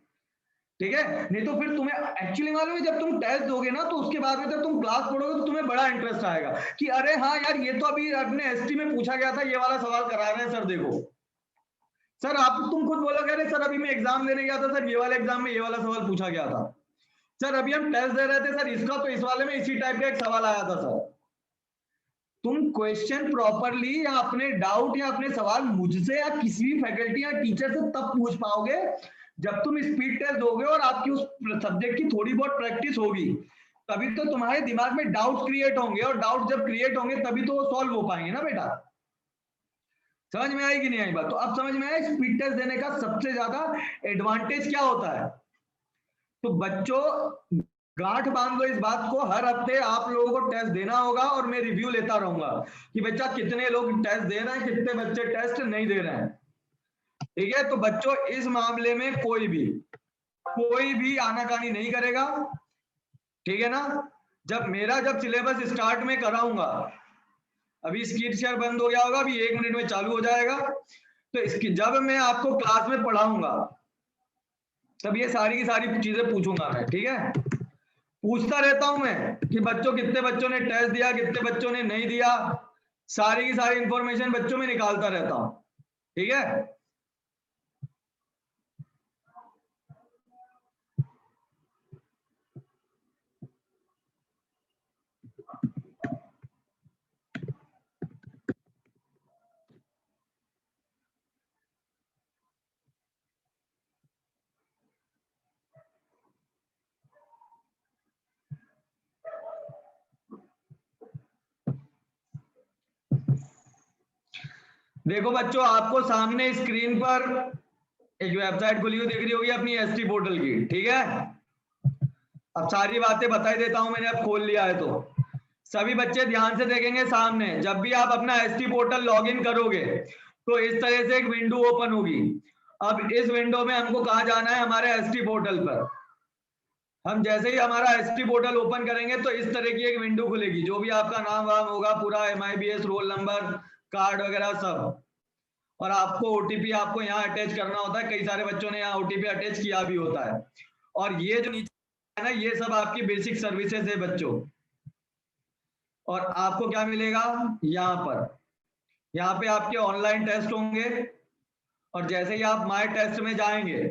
ठीक है, नहीं तो फिर तुम्हें एक्चुअली मालूम है जब तुम टेस्ट दोगे ना तो उसके बाद में जब तुम क्लास पढ़ोगे तो तुम्हें बड़ा इंटरेस्ट आएगा कि अरे हाँ यार ये तो अभी अपने एसटी में पूछा गया था, ये वाला सवाल करा रहे हैं सर, देखो सर आप तुम खुद बोलोगे अरे सर अभी मैं एग्जाम देने गया था सर, ये वाले एग्जाम में ये वाला सवाल पूछा गया था सर, अभी हम टेस्ट दे रहे थे सर इसका तो इस वाले में इसी टाइप का एक सवाल आया था सर। तुम क्वेश्चन प्रॉपरली या अपने डाउट या अपने सवाल मुझसे या किसी भी फैकल्टी या टीचर से तब पूछ पाओगे जब तुम स्पीड टेस्ट दोगे और आपकी उस सब्जेक्ट की थोड़ी बहुत प्रैक्टिस होगी, तभी तो तुम्हारे दिमाग में डाउट क्रिएट होंगे, और डाउट जब क्रिएट होंगे तभी तो वो सॉल्व हो पाएंगे ना बेटा। समझ में आई कि नहीं आई बात? तो अब समझ में आया स्पीड टेस्ट देने का सबसे ज्यादा एडवांटेज क्या होता है। तो बच्चों गांठ बांध लो इस बात को, हर हफ्ते आप लोगों को टेस्ट देना होगा और मैं रिव्यू लेता रहूंगा कि बच्चा कितने लोग टेस्ट दे रहे हैं, कितने बच्चे टेस्ट नहीं दे रहे हैं। ठीक है, तो बच्चों इस मामले में कोई भी आनाकानी नहीं करेगा, ठीक है ना? जब सिलेबस स्टार्ट में कराऊंगा, अभी स्क्रीन शेयर बंद हो गया होगा, अभी 1 मिनट में चालू हो जाएगा, तो इसकी जब मैं आपको क्लास में पढ़ाऊंगा तब ये सारी की सारी चीजें पूछूंगा मैं, ठीक है? पूछता रहता हूं मैं कि बच्चों कितने बच्चों ने टेस्ट दिया, कितने बच्चों ने नहीं दिया, सारी की सारी इंफॉर्मेशन बच्चों में निकालता रहता हूं, ठीक है? देखो बच्चों आपको सामने स्क्रीन पर एक वेबसाइट खुली हुई दिख रही होगी अपनी एसटी पोर्टल की, ठीक है। अब सारी बातें बता ही देता हूं, मैंने अब खोल लिया है। तो सभी बच्चे ध्यान से देखेंगे सामने, जब भी आप अपना एसटी पोर्टल लॉगिन करोगे तो इस तरह से एक विंडो ओपन होगी। अब इस विंडो में हमको कहाँ जाना है, हमारे एसटी पोर्टल पर। हम जैसे ही हमारा एसटी पोर्टल ओपन करेंगे तो इस तरह की एक विंडो खुलेगी, जो भी आपका नाम वाम होगा पूरा, MIBS, रोल नंबर, कार्ड वगैरह सब। और आपको ओटीपी आपको यहाँ अटैच करना होता है। कई सारे बच्चों ने यहाँ ओटीपी अटैच किया भी होता है। और ये जो नीचे है ना, ये सब आपकी बेसिक सर्विसेज है बच्चों। और आपको क्या मिलेगा यहाँ पर, यहाँ पे आपके ऑनलाइन टेस्ट होंगे। और जैसे ही आप माय टेस्ट में जाएंगे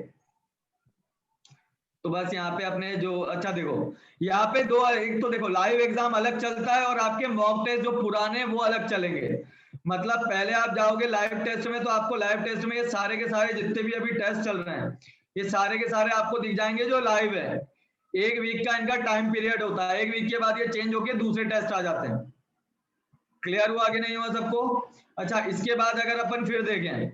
तो बस यहाँ पे अपने जो, अच्छा देखो यहाँ पे दो, एक तो देखो लाइव एग्जाम अलग चलता है और आपके मॉक टेस्ट जो पुराने हैं वो अलग चलेंगे। मतलब पहले आप जाओगे लाइव टेस्ट में तो आपको लाइव टेस्ट में ये सारे के सारे जितने भी अभी टेस्ट चल रहे हैं ये सारे के सारे आपको दिख जाएंगे जो लाइव है। 1 वीक का इनका टाइम पीरियड होता है, 1 वीक के बाद ये चेंज होके दूसरे टेस्ट आ जाते हैं। क्लियर हुआ कि नहीं हुआ सबको? अच्छा, इसके बाद अगर अपन फिर देखें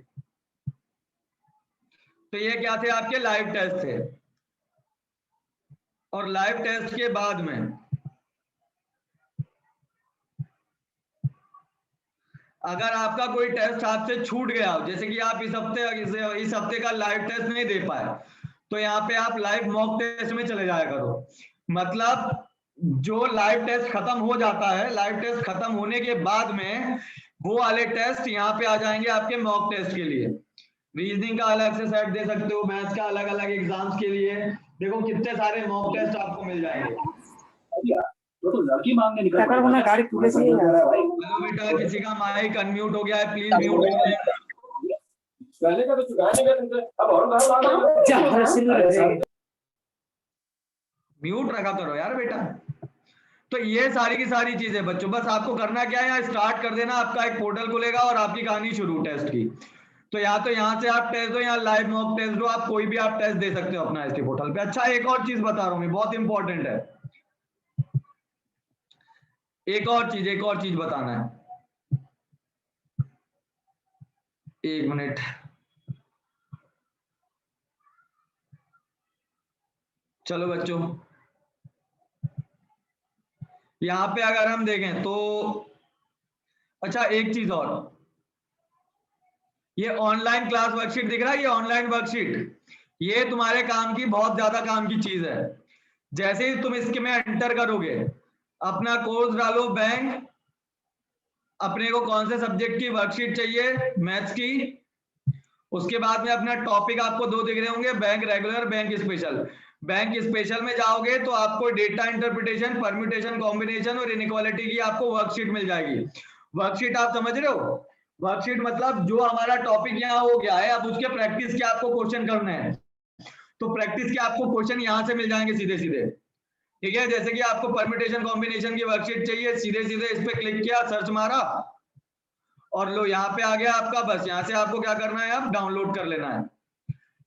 तो ये क्या थे, आपके लाइव टेस्ट थे। और लाइव टेस्ट के बाद में अगर आपका कोई टेस्ट आपसे छूट गया, जैसे कि आप इस हफ्ते का लाइव टेस्ट नहीं दे पाए, तो यहाँ पे आप लाइव मॉक टेस्ट में चले जाया करो। मतलब जो लाइव टेस्ट खत्म हो जाता है, लाइव टेस्ट खत्म होने के बाद में वो वाले टेस्ट यहाँ पे आ जाएंगे आपके मॉक टेस्ट के लिए। रीजनिंग का अलग से सेट दे सकते हो, मैथ्स का अलग अलग एग्जाम्स के लिए। देखो कितने सारे मॉक टेस्ट आपको मिल जाएंगे। तो लड़की मांगने निकल पड़ा गाड़ी पूरे से हेलो बेटा, किसी का माइक अनम्यूट हो गया है, प्लीज म्यूट कर लें। पहले का तो चुकाने का तुमसे, अब और म्यूट रखा करो यार बेटा। तो ये सारी की सारी चीजें बच्चों, बस आपको करना क्या है, यहाँ स्टार्ट कर देना, आपका एक पोर्टल खुलेगा और आपकी कहानी शुरू टेस्ट की। तो या तो यहाँ से आप टेस्ट दो या लाइव मॉक टेस्ट दो, आप कोई भी आप टेस्ट दे सकते हो अपना एसटी पोर्टल पे। अच्छा, एक और चीज बता रहा हूँ मैं, बहुत इंपॉर्टेंट है। एक और चीज बताना है। 1 मिनट। चलो बच्चों, यहाँ पे अगर हम देखें तो, अच्छा एक चीज और, ये ऑनलाइन क्लास वर्कशीट दिख रहा है, ये ऑनलाइन वर्कशीट ये तुम्हारे काम की, बहुत ज्यादा काम की चीज है। जैसे ही तुम इसके में एंटर करोगे, अपना कोर्स डालो बैंक, अपने को कौन से सब्जेक्ट की वर्कशीट चाहिए, मैथ्स की। उसके बाद में अपना टॉपिक आपको दो दिख रहे होंगे, bank regular, bank special. Bank special में जाओगे तो आपको डेटा इंटरप्रिटेशन, परम्यूटेशन, कॉम्बिनेशन और इनइक्वालिटी की आपको वर्कशीट मिल जाएगी। वर्कशीट आप समझ रहे हो? वर्कशीट मतलब जो हमारा टॉपिक यहाँ हो गया है, अब उसके प्रैक्टिस के आपको क्वेश्चन करने हैं। तो प्रैक्टिस के आपको क्वेश्चन यहाँ से मिल जाएंगे सीधे सीधे। ठीक है, जैसे कि आपको परम्यूटेशन कॉम्बिनेशन की वर्कशीट चाहिए, सीधे सीधे इस पे क्लिक किया, सर्च मारा और लो यहाँ पे आ गया आपका। बस यहाँ से आपको क्या करना है, आप डाउनलोड कर लेना है।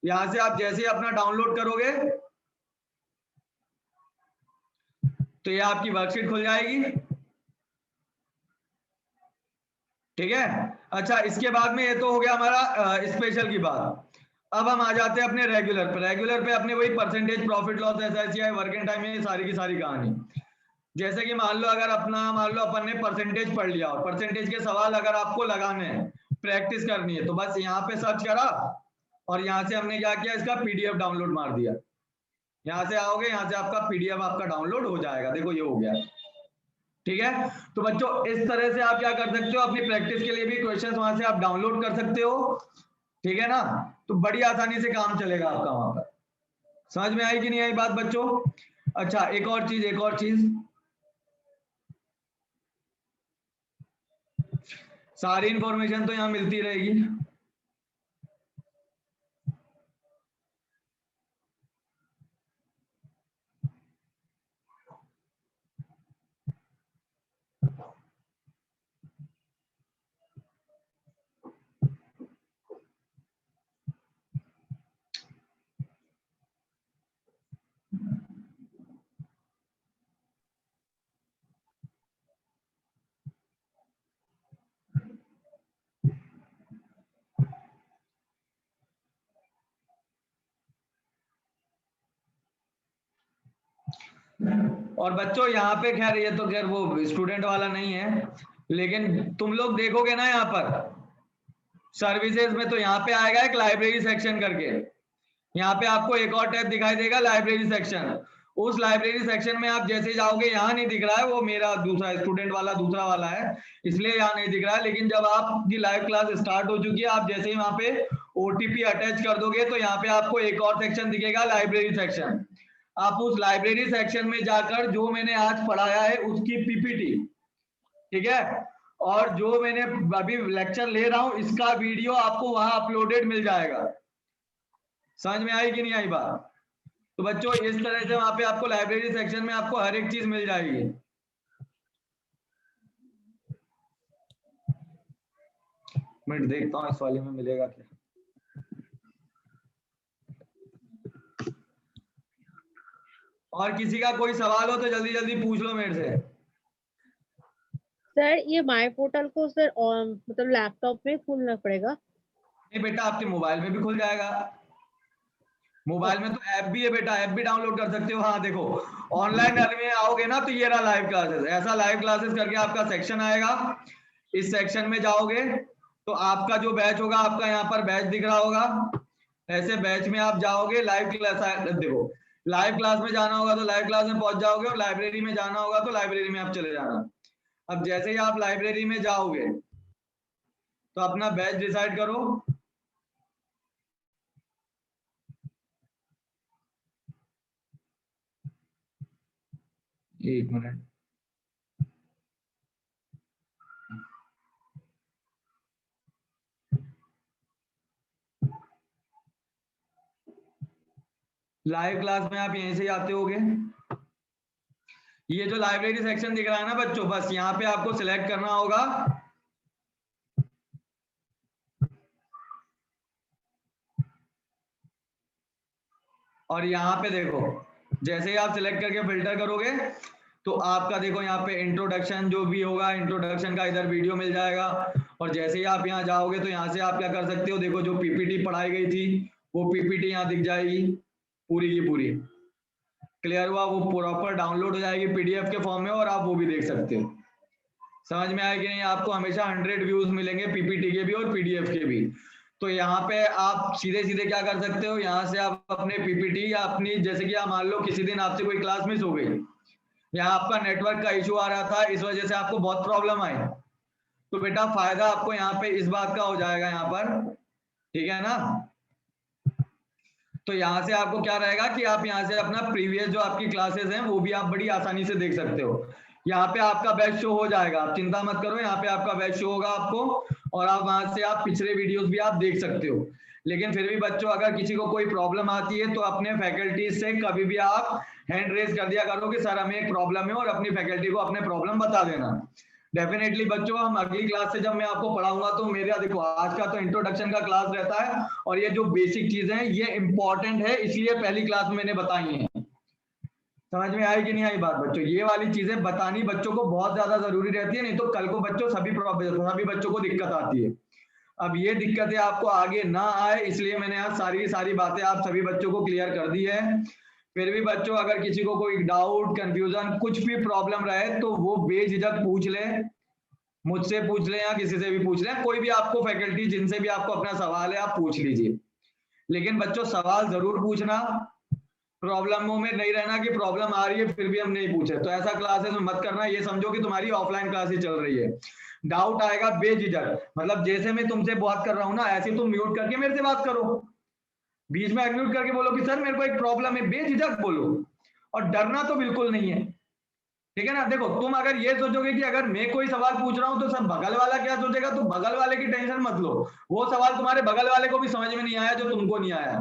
यहाँ से आप जैसे ही अपना डाउनलोड करोगे तो ये आपकी वर्कशीट खुल जाएगी। ठीक है, अच्छा इसके बाद में ये तो हो गया हमारा स्पेशल की बात। अब हम आ जाते हैं अपने रेगुलर पे। रेगुलर पे अपने वही percentage, profit loss, SI CI, working time, ये सारी की सारी कहानी। जैसे कि मान लो अगर अपना, मान लो अपन ने परसेंटेज पढ़ लिया और परसेंटेज के सवाल अगर आपको लगाने हैं, प्रैक्टिस करनी है, तो बस यहाँ पे सर्च करा और यहाँ से हमने क्या किया, इसका पीडीएफ डाउनलोड मार दिया। यहाँ से आओगे, यहाँ से आपका पीडीएफ आपका डाउनलोड हो जाएगा। देखो ये हो गया। ठीक है, तो बच्चों इस तरह से आप क्या कर सकते हो, अपनी प्रैक्टिस के लिए भी क्वेश्चंस वहां से आप डाउनलोड कर सकते हो। ठीक है ना, तो बड़ी आसानी से काम चलेगा आपका वहां पर। समझ में आई कि नहीं आई बात बच्चों? अच्छा एक और चीज, सारी इंफॉर्मेशन तो यहाँ मिलती रहेगी। और बच्चों यहाँ पे खैर ये तो खैर वो स्टूडेंट वाला नहीं है, लेकिन तुम लोग देखोगे ना यहाँ पर सर्विसेज में, तो यहाँ पे आएगा एक लाइब्रेरी सेक्शन करके। यहाँ पे आपको एक और टैब दिखाई देगा लाइब्रेरी सेक्शन। उस लाइब्रेरी सेक्शन में आप जैसे जाओगे, यहाँ नहीं दिख रहा है, वो मेरा दूसरा स्टूडेंट वाला दूसरा वाला है, इसलिए यहाँ नहीं दिख रहा है। लेकिन जब आपकी लाइव क्लास स्टार्ट हो चुकी है, आप जैसे ही वहां पे OTP अटैच कर दोगे, तो यहाँ पे आपको एक और सेक्शन दिखेगा लाइब्रेरी सेक्शन। आप उस लाइब्रेरी सेक्शन में जाकर जो मैंने आज पढ़ाया है उसकी PPT, ठीक है, और जो मैंने अभी लेक्चर ले रहा हूं इसका वीडियो आपको वहां अपलोडेड मिल जाएगा। समझ में आई कि नहीं आई बात? तो बच्चों इस तरह से वहां पे आपको लाइब्रेरी सेक्शन में आपको हर एक चीज मिल जाएगी। मैं देखता हूँ इस वाले में मिलेगा क्या। और किसी का कोई सवाल हो तो जल्दी जल्दी पूछ लो मेरे से। सर ये माई पोर्टल को सर मतलब लैपटॉप में खोलना पड़ेगा? नहीं बेटा, आपके मोबाइल में भी खुल जाएगा। मोबाइल में तो ऐप भी है बेटा, ऐप भी डाउनलोड कर सकते हो। हाँ देखो, ऑनलाइन में आओगे ना तो ये रहा लाइव क्लासेस, ऐसा लाइव क्लासेस करके आपका सेक्शन आएगा। इस सेक्शन में जाओगे तो आपका जो बैच होगा, आपका यहाँ पर बैच दिख रहा होगा, ऐसे बैच में आप जाओगे। लाइव क्लास देखो, लाइव क्लास में जाना होगा तो लाइव क्लास में पहुंच जाओगे, और लाइब्रेरी में जाना होगा तो लाइब्रेरी में आप चले जाना। अब जैसे ही आप लाइब्रेरी में जाओगे तो अपना बैच डिसाइड करो। एक मिनट, लाइव क्लास में आप यहीं से आते होगे। ये जो लाइब्रेरी सेक्शन दिख रहा है ना बच्चों, बस यहाँ पे आपको सिलेक्ट करना होगा। और यहाँ पे देखो, जैसे ही आप सिलेक्ट करके फिल्टर करोगे तो आपका देखो यहाँ पे इंट्रोडक्शन जो भी होगा, इंट्रोडक्शन का इधर वीडियो मिल जाएगा। और जैसे ही आप यहाँ जाओगे तो यहाँ से आप क्या कर सकते हो, देखो जो PPT पढ़ाई गई थी वो PPT यहाँ दिख जाएगी पूरी की पूरी। क्लियर हुआ? वो प्रॉपर डाउनलोड हो जाएगी PDF के फॉर्म में, और आप वो भी देख सकते हो। समझ में आया कि नहीं? आपको हमेशा 100 व्यूज मिलेंगे PPT के भी और PDF के भी। तो यहाँ पे आप सीधे सीधे क्या कर सकते हो, यहाँ से आप अपने PPT या अपनी, जैसे कि आप मान लो किसी दिन आपसे कोई क्लास मिस हो गई, यहाँ आपका नेटवर्क का इशू आ रहा था, इस वजह से आपको बहुत प्रॉब्लम आई, तो बेटा फायदा आपको यहाँ पे इस बात का हो जाएगा यहाँ पर, ठीक है ना। तो यहाँ से आपको क्या रहेगा कि आप यहाँ से अपना प्रीवियस जो आपकी क्लासेस हैं वो भी आप बड़ी आसानी से देख सकते हो। यहाँ पे आपका बैच शो हो जाएगा, आप चिंता मत करो, यहाँ पे आपका बैच शो होगा आपको, और आप वहां से आप पिछले वीडियोस भी आप देख सकते हो। लेकिन फिर भी बच्चों, अगर किसी को कोई प्रॉब्लम आती है तो अपने फैकल्टी से कभी भी आप हैंड रेज कर दिया करो कि सर हमें एक प्रॉब्लम है, और अपनी फैकल्टी को अपने प्रॉब्लम बता देना। डेफिनेटली बच्चों, हम अगली क्लास से जब मैं आपको पढ़ाऊंगा तो मेरा देखो आज का तो इंट्रोडक्शन का क्लास रहता है, और ये जो बेसिक चीजें हैं ये इंपॉर्टेंट है, इसलिए पहली क्लास में मैंने बताई है। समझ में आई कि नहीं आई बात बच्चों? ये वाली चीजें बतानी बच्चों को बहुत ज्यादा जरूरी रहती है, नहीं तो कल को बच्चों सभी बच्चों को दिक्कत आती है। अब ये दिक्कतें आपको आगे ना आए, इसलिए मैंने आज सारी बातें आप सभी बच्चों को क्लियर कर दी है। फिर भी बच्चों, अगर किसी को कोई डाउट, कंफ्यूजन, कुछ भी प्रॉब्लम रहे तो वो बेझिझक पूछ ले, मुझसे पूछ ले या किसी से भी पूछ ले, कोई भी आपको फैकल्टी जिनसे भी आपको अपना सवाल है आप पूछ लीजिए। लेकिन बच्चों सवाल जरूर पूछना, प्रॉब्लमों में नहीं रहना कि प्रॉब्लम आ रही है फिर भी हम नहीं पूछे, तो ऐसा क्लासेस में मत करना। ये समझो कि तुम्हारी ऑफलाइन क्लासेस चल रही है। डाउट आएगा बेझिझक, मतलब जैसे मैं तुमसे बात कर रहा हूं ना, ऐसे तुम म्यूट करके मेरे से बात करो, बीच में अनम्यूट करके बोलो कि सर मेरे को एक प्रॉब्लम है, बेझिझक बोलो, और डरना तो बिल्कुल नहीं है, ठीक है ना। देखो तुम अगर ये सोचोगे कि अगर मैं कोई सवाल पूछ रहा हूं तो सब बगल वाला क्या सोचेगा, तो बगल वाले की टेंशन मत लो, वो सवाल तुम्हारे बगल वाले को भी समझ में नहीं आया जो तुमको नहीं आया,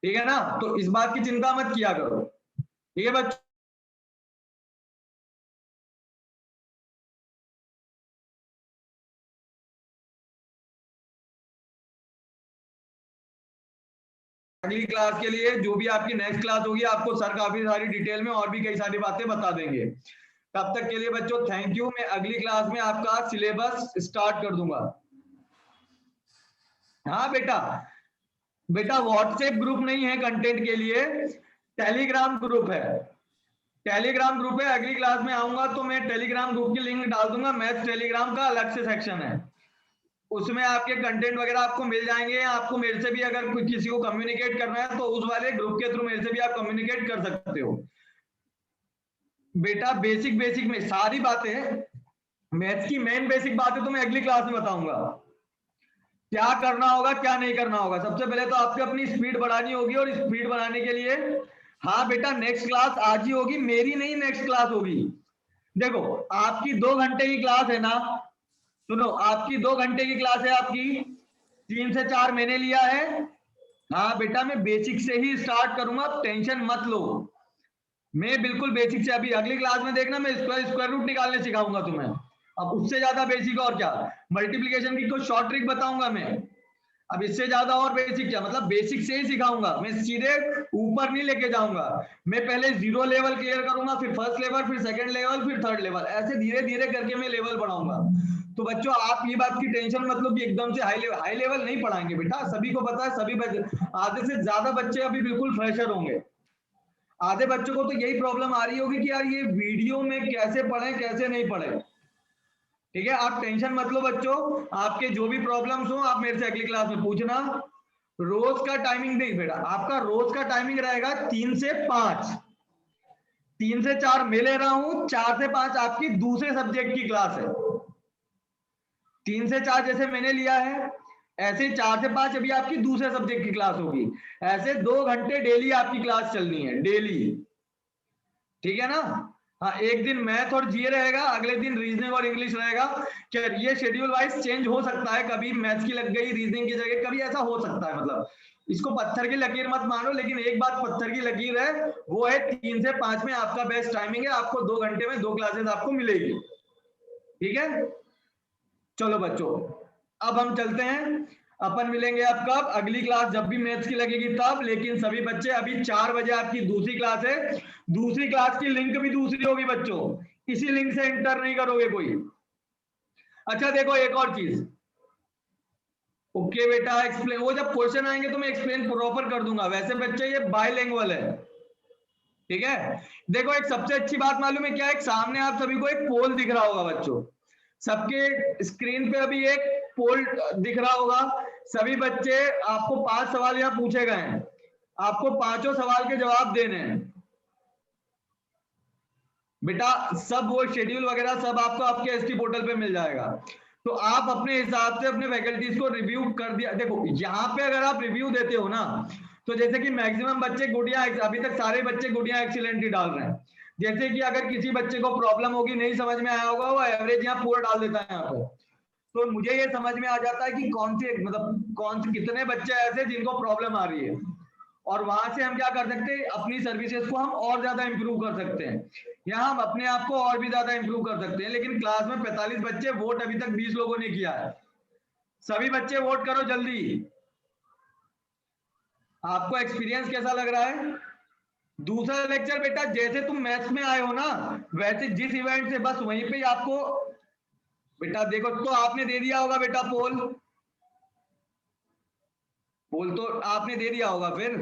ठीक है ना। तो इस बात की चिंता मत किया करो, ठीक है बच्चों। अगली क्लास के लिए जो भी आपकी नेक्स्ट क्लास होगी, आपको सर काफी सारी डिटेल में और भी कई सारी बातें बता देंगे। तब तक के लिए बच्चों थैंक यू। मैं अगली क्लास में आपका सिलेबस स्टार्ट कर दूंगा। हाँ बेटा, बेटा व्हाट्सएप ग्रुप नहीं है कंटेंट के लिए, टेलीग्राम ग्रुप है। टेलीग्राम ग्रुप है, अगली क्लास में आऊंगा तो मैं टेलीग्राम ग्रुप की लिंक डाल दूंगा। मैथ्स टेलीग्राम का अलग से सेक्शन है, उसमें आपके कंटेंट वगैरह आपको मिल जाएंगे। आपको मेरे से भी अगर किसी को कम्युनिकेट करना है तो उस वाले ग्रुप के थ्रू मेरे से भी आप कम्युनिकेट कर सकते हो। बेटा बेसिक में सारी बातें, मैथ्स की मेन बेसिक बातें तो मैं अगली क्लास में बताऊंगा, क्या करना होगा क्या नहीं करना होगा। सबसे पहले तो आपको अपनी स्पीड बढ़ानी होगी, और स्पीड बढ़ाने के लिए, हाँ बेटा नेक्स्ट क्लास आज ही होगी, मेरी नहीं नेक्स्ट क्लास होगी। देखो आपकी 2 घंटे की क्लास है ना, सुनो आपकी 2 घंटे की क्लास है, आपकी 3 से 4 मैंने लिया है। हाँ बेटा मैं बेसिक से ही स्टार्ट करूंगा, टेंशन मत लो, मैं बिल्कुल बेसिक से। अभी अगली क्लास में देखना मैं स्क्वायर रूट निकालने सिखाऊंगा तुम्हें, अब उससे ज्यादा बेसिक और क्या, मल्टीप्लिकेशन की कुछ शॉर्ट ट्रिक बताऊंगा मैं, अब इससे ज्यादा और बेसिक क्या, मतलब बेसिक से ही सिखाऊंगा मैं, सीधे ऊपर नहीं लेके जाऊंगा। मैं पहले 0 लेवल क्लियर करूंगा, फिर फर्स्ट लेवल, फिर सेकंड लेवल, फिर थर्ड लेवल, ऐसे धीरे धीरे करके मैं लेवल बढ़ाऊंगा। तो बच्चों आप ये बात की टेंशन मत लो कि एकदम से हाई लेवल नहीं पढ़ाएंगे बेटा, सभी को पता है, सभी आधे से ज्यादा बच्चे अभी बिल्कुल फ्रेशर होंगे। आधे बच्चों को तो यही प्रॉब्लम आ रही होगी कि यार ये वीडियो में कैसे पढ़े कैसे नहीं पढ़े। ठीक है, आप टेंशन मत लो बच्चों, आपके जो भी प्रॉब्लम्स हो आप मेरे से अगली क्लास में पूछना। रोज का टाइमिंग देख बेटा, आपका रोज का टाइमिंग रहेगा 3 से 5, 3 से 4 मैं ले रहा हूं, 4 से 5 आपकी दूसरे सब्जेक्ट की क्लास है। 3 से 4 जैसे मैंने लिया है, ऐसे 4 से 5 अभी आपकी दूसरे सब्जेक्ट की क्लास होगी। ऐसे 2 घंटे डेली आपकी क्लास चलनी है, डेली, ठीक है ना। हाँ एक दिन मैथ और जीए रहेगा, अगले दिन रीजनिंग और इंग्लिश रहेगा। क्या ये शेड्यूल वाइज चेंज हो सकता है, कभी मैथ्स की लग गई रीजनिंग की जगह, कभी ऐसा हो सकता है, मतलब इसको पत्थर की लकीर मत मानो, लेकिन एक बात पत्थर की लकीर है, वो है 3 से 5 में आपका बेस्ट टाइमिंग है, आपको 2 घंटे में 2 क्लासेस आपको मिलेगी। ठीक है, चलो बच्चों अब हम चलते हैं, अपन मिलेंगे अब कब, अगली क्लास जब भी मैथ्स की लगेगी तब। लेकिन सभी बच्चे अभी 4 बजे आपकी दूसरी क्लास है, दूसरी क्लास की लिंक भी दूसरी होगी बच्चों, इसी लिंक से एंटर नहीं करोगे कोई। अच्छा देखो एक और चीज, ओके बेटा एक्सप्लेन, वो जब क्वेश्चन आएंगे तो मैं एक्सप्लेन प्रॉपर कर दूंगा, वैसे बच्चे ये बाइलिंगुअल है। ठीक है, देखो एक सबसे अच्छी बात मालूम है क्या, एक सामने आप सभी को एक पोल दिख रहा होगा बच्चों, सबके स्क्रीन पे अभी एक पोल दिख रहा होगा। सभी बच्चे, आपको 5 सवाल यहां पूछे गए हैं, आपको 5 सवाल के जवाब देने हैं बेटा। सब वो शेड्यूल वगैरह सब आपको आपके एसटी पोर्टल पे मिल जाएगा, तो आप अपने हिसाब से अपने फैकल्टीज को रिव्यू कर दिया। देखो यहाँ पे अगर आप रिव्यू देते हो ना, तो जैसे कि मैक्सिमम बच्चे गुड़िया, अभी तक सारे बच्चे गुड़िया एक्सीलेंट ही डाल रहे हैं। जैसे कि अगर किसी बच्चे को प्रॉब्लम होगी, नहीं समझ में आया होगा, वो एवरेज यहाँ पूरा डाल देता है यहाँ पे, तो मुझे ये समझ में आ जाता है कि कौन से, मतलब कौन से कितने बच्चे ऐसे जिनको प्रॉब्लम आ रही है, और वहां से हम क्या कर सकते हैं, अपनी सर्विसेज को हम और ज्यादा इंप्रूव कर सकते हैं, यहाँ हम अपने आप को और भी ज्यादा इंप्रूव कर सकते हैं। लेकिन क्लास में 45 बच्चे, वोट अभी तक 20 लोगों ने किया है, सभी बच्चे वोट करो जल्दी। आपको एक्सपीरियंस कैसा लग रहा है? दूसरा लेक्चर बेटा, जैसे तुम मैथ्स में आए हो ना, वैसे जिस इवेंट से, बस वहीं पे आपको बेटा देखो, तो आपने दे दिया होगा बेटा पोल, पोल तो आपने दे दिया होगा फिर।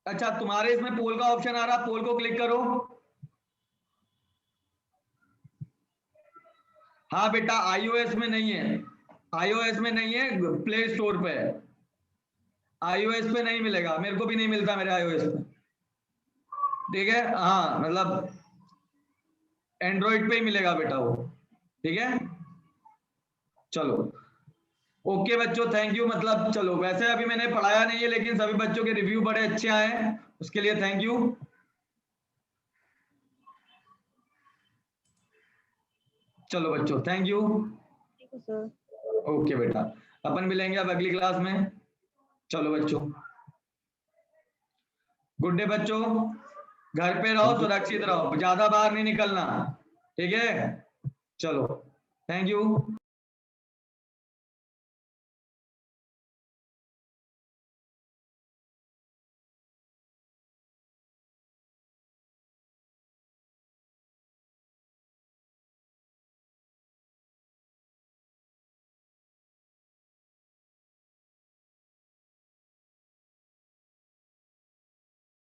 अच्छा तुम्हारे इसमें पोल का ऑप्शन आ रहा, पोल को क्लिक करो। हाँ बेटा iOS में नहीं है, iOS में नहीं है, प्ले स्टोर पे है, iOS पे नहीं मिलेगा, मेरे को भी नहीं मिलता मेरे iOS पे। ठीक है, हाँ मतलब एंड्रॉइड पे ही मिलेगा बेटा वो। ठीक है, चलो ओके बच्चों, थैंक यू। मतलब चलो वैसे अभी मैंने पढ़ाया नहीं है, लेकिन सभी बच्चों के रिव्यू बड़े अच्छे आए हैं, उसके लिए थैंक यू। चलो बच्चों थैंक यू। सर। ओके बेटा, अपन मिलेंगे अब अगली क्लास में। चलो बच्चों, गुड डे बच्चों, घर पे रहो, सुरक्षित रहो, ज्यादा बाहर नहीं निकलना। ठीक है, चलो थैंक यू।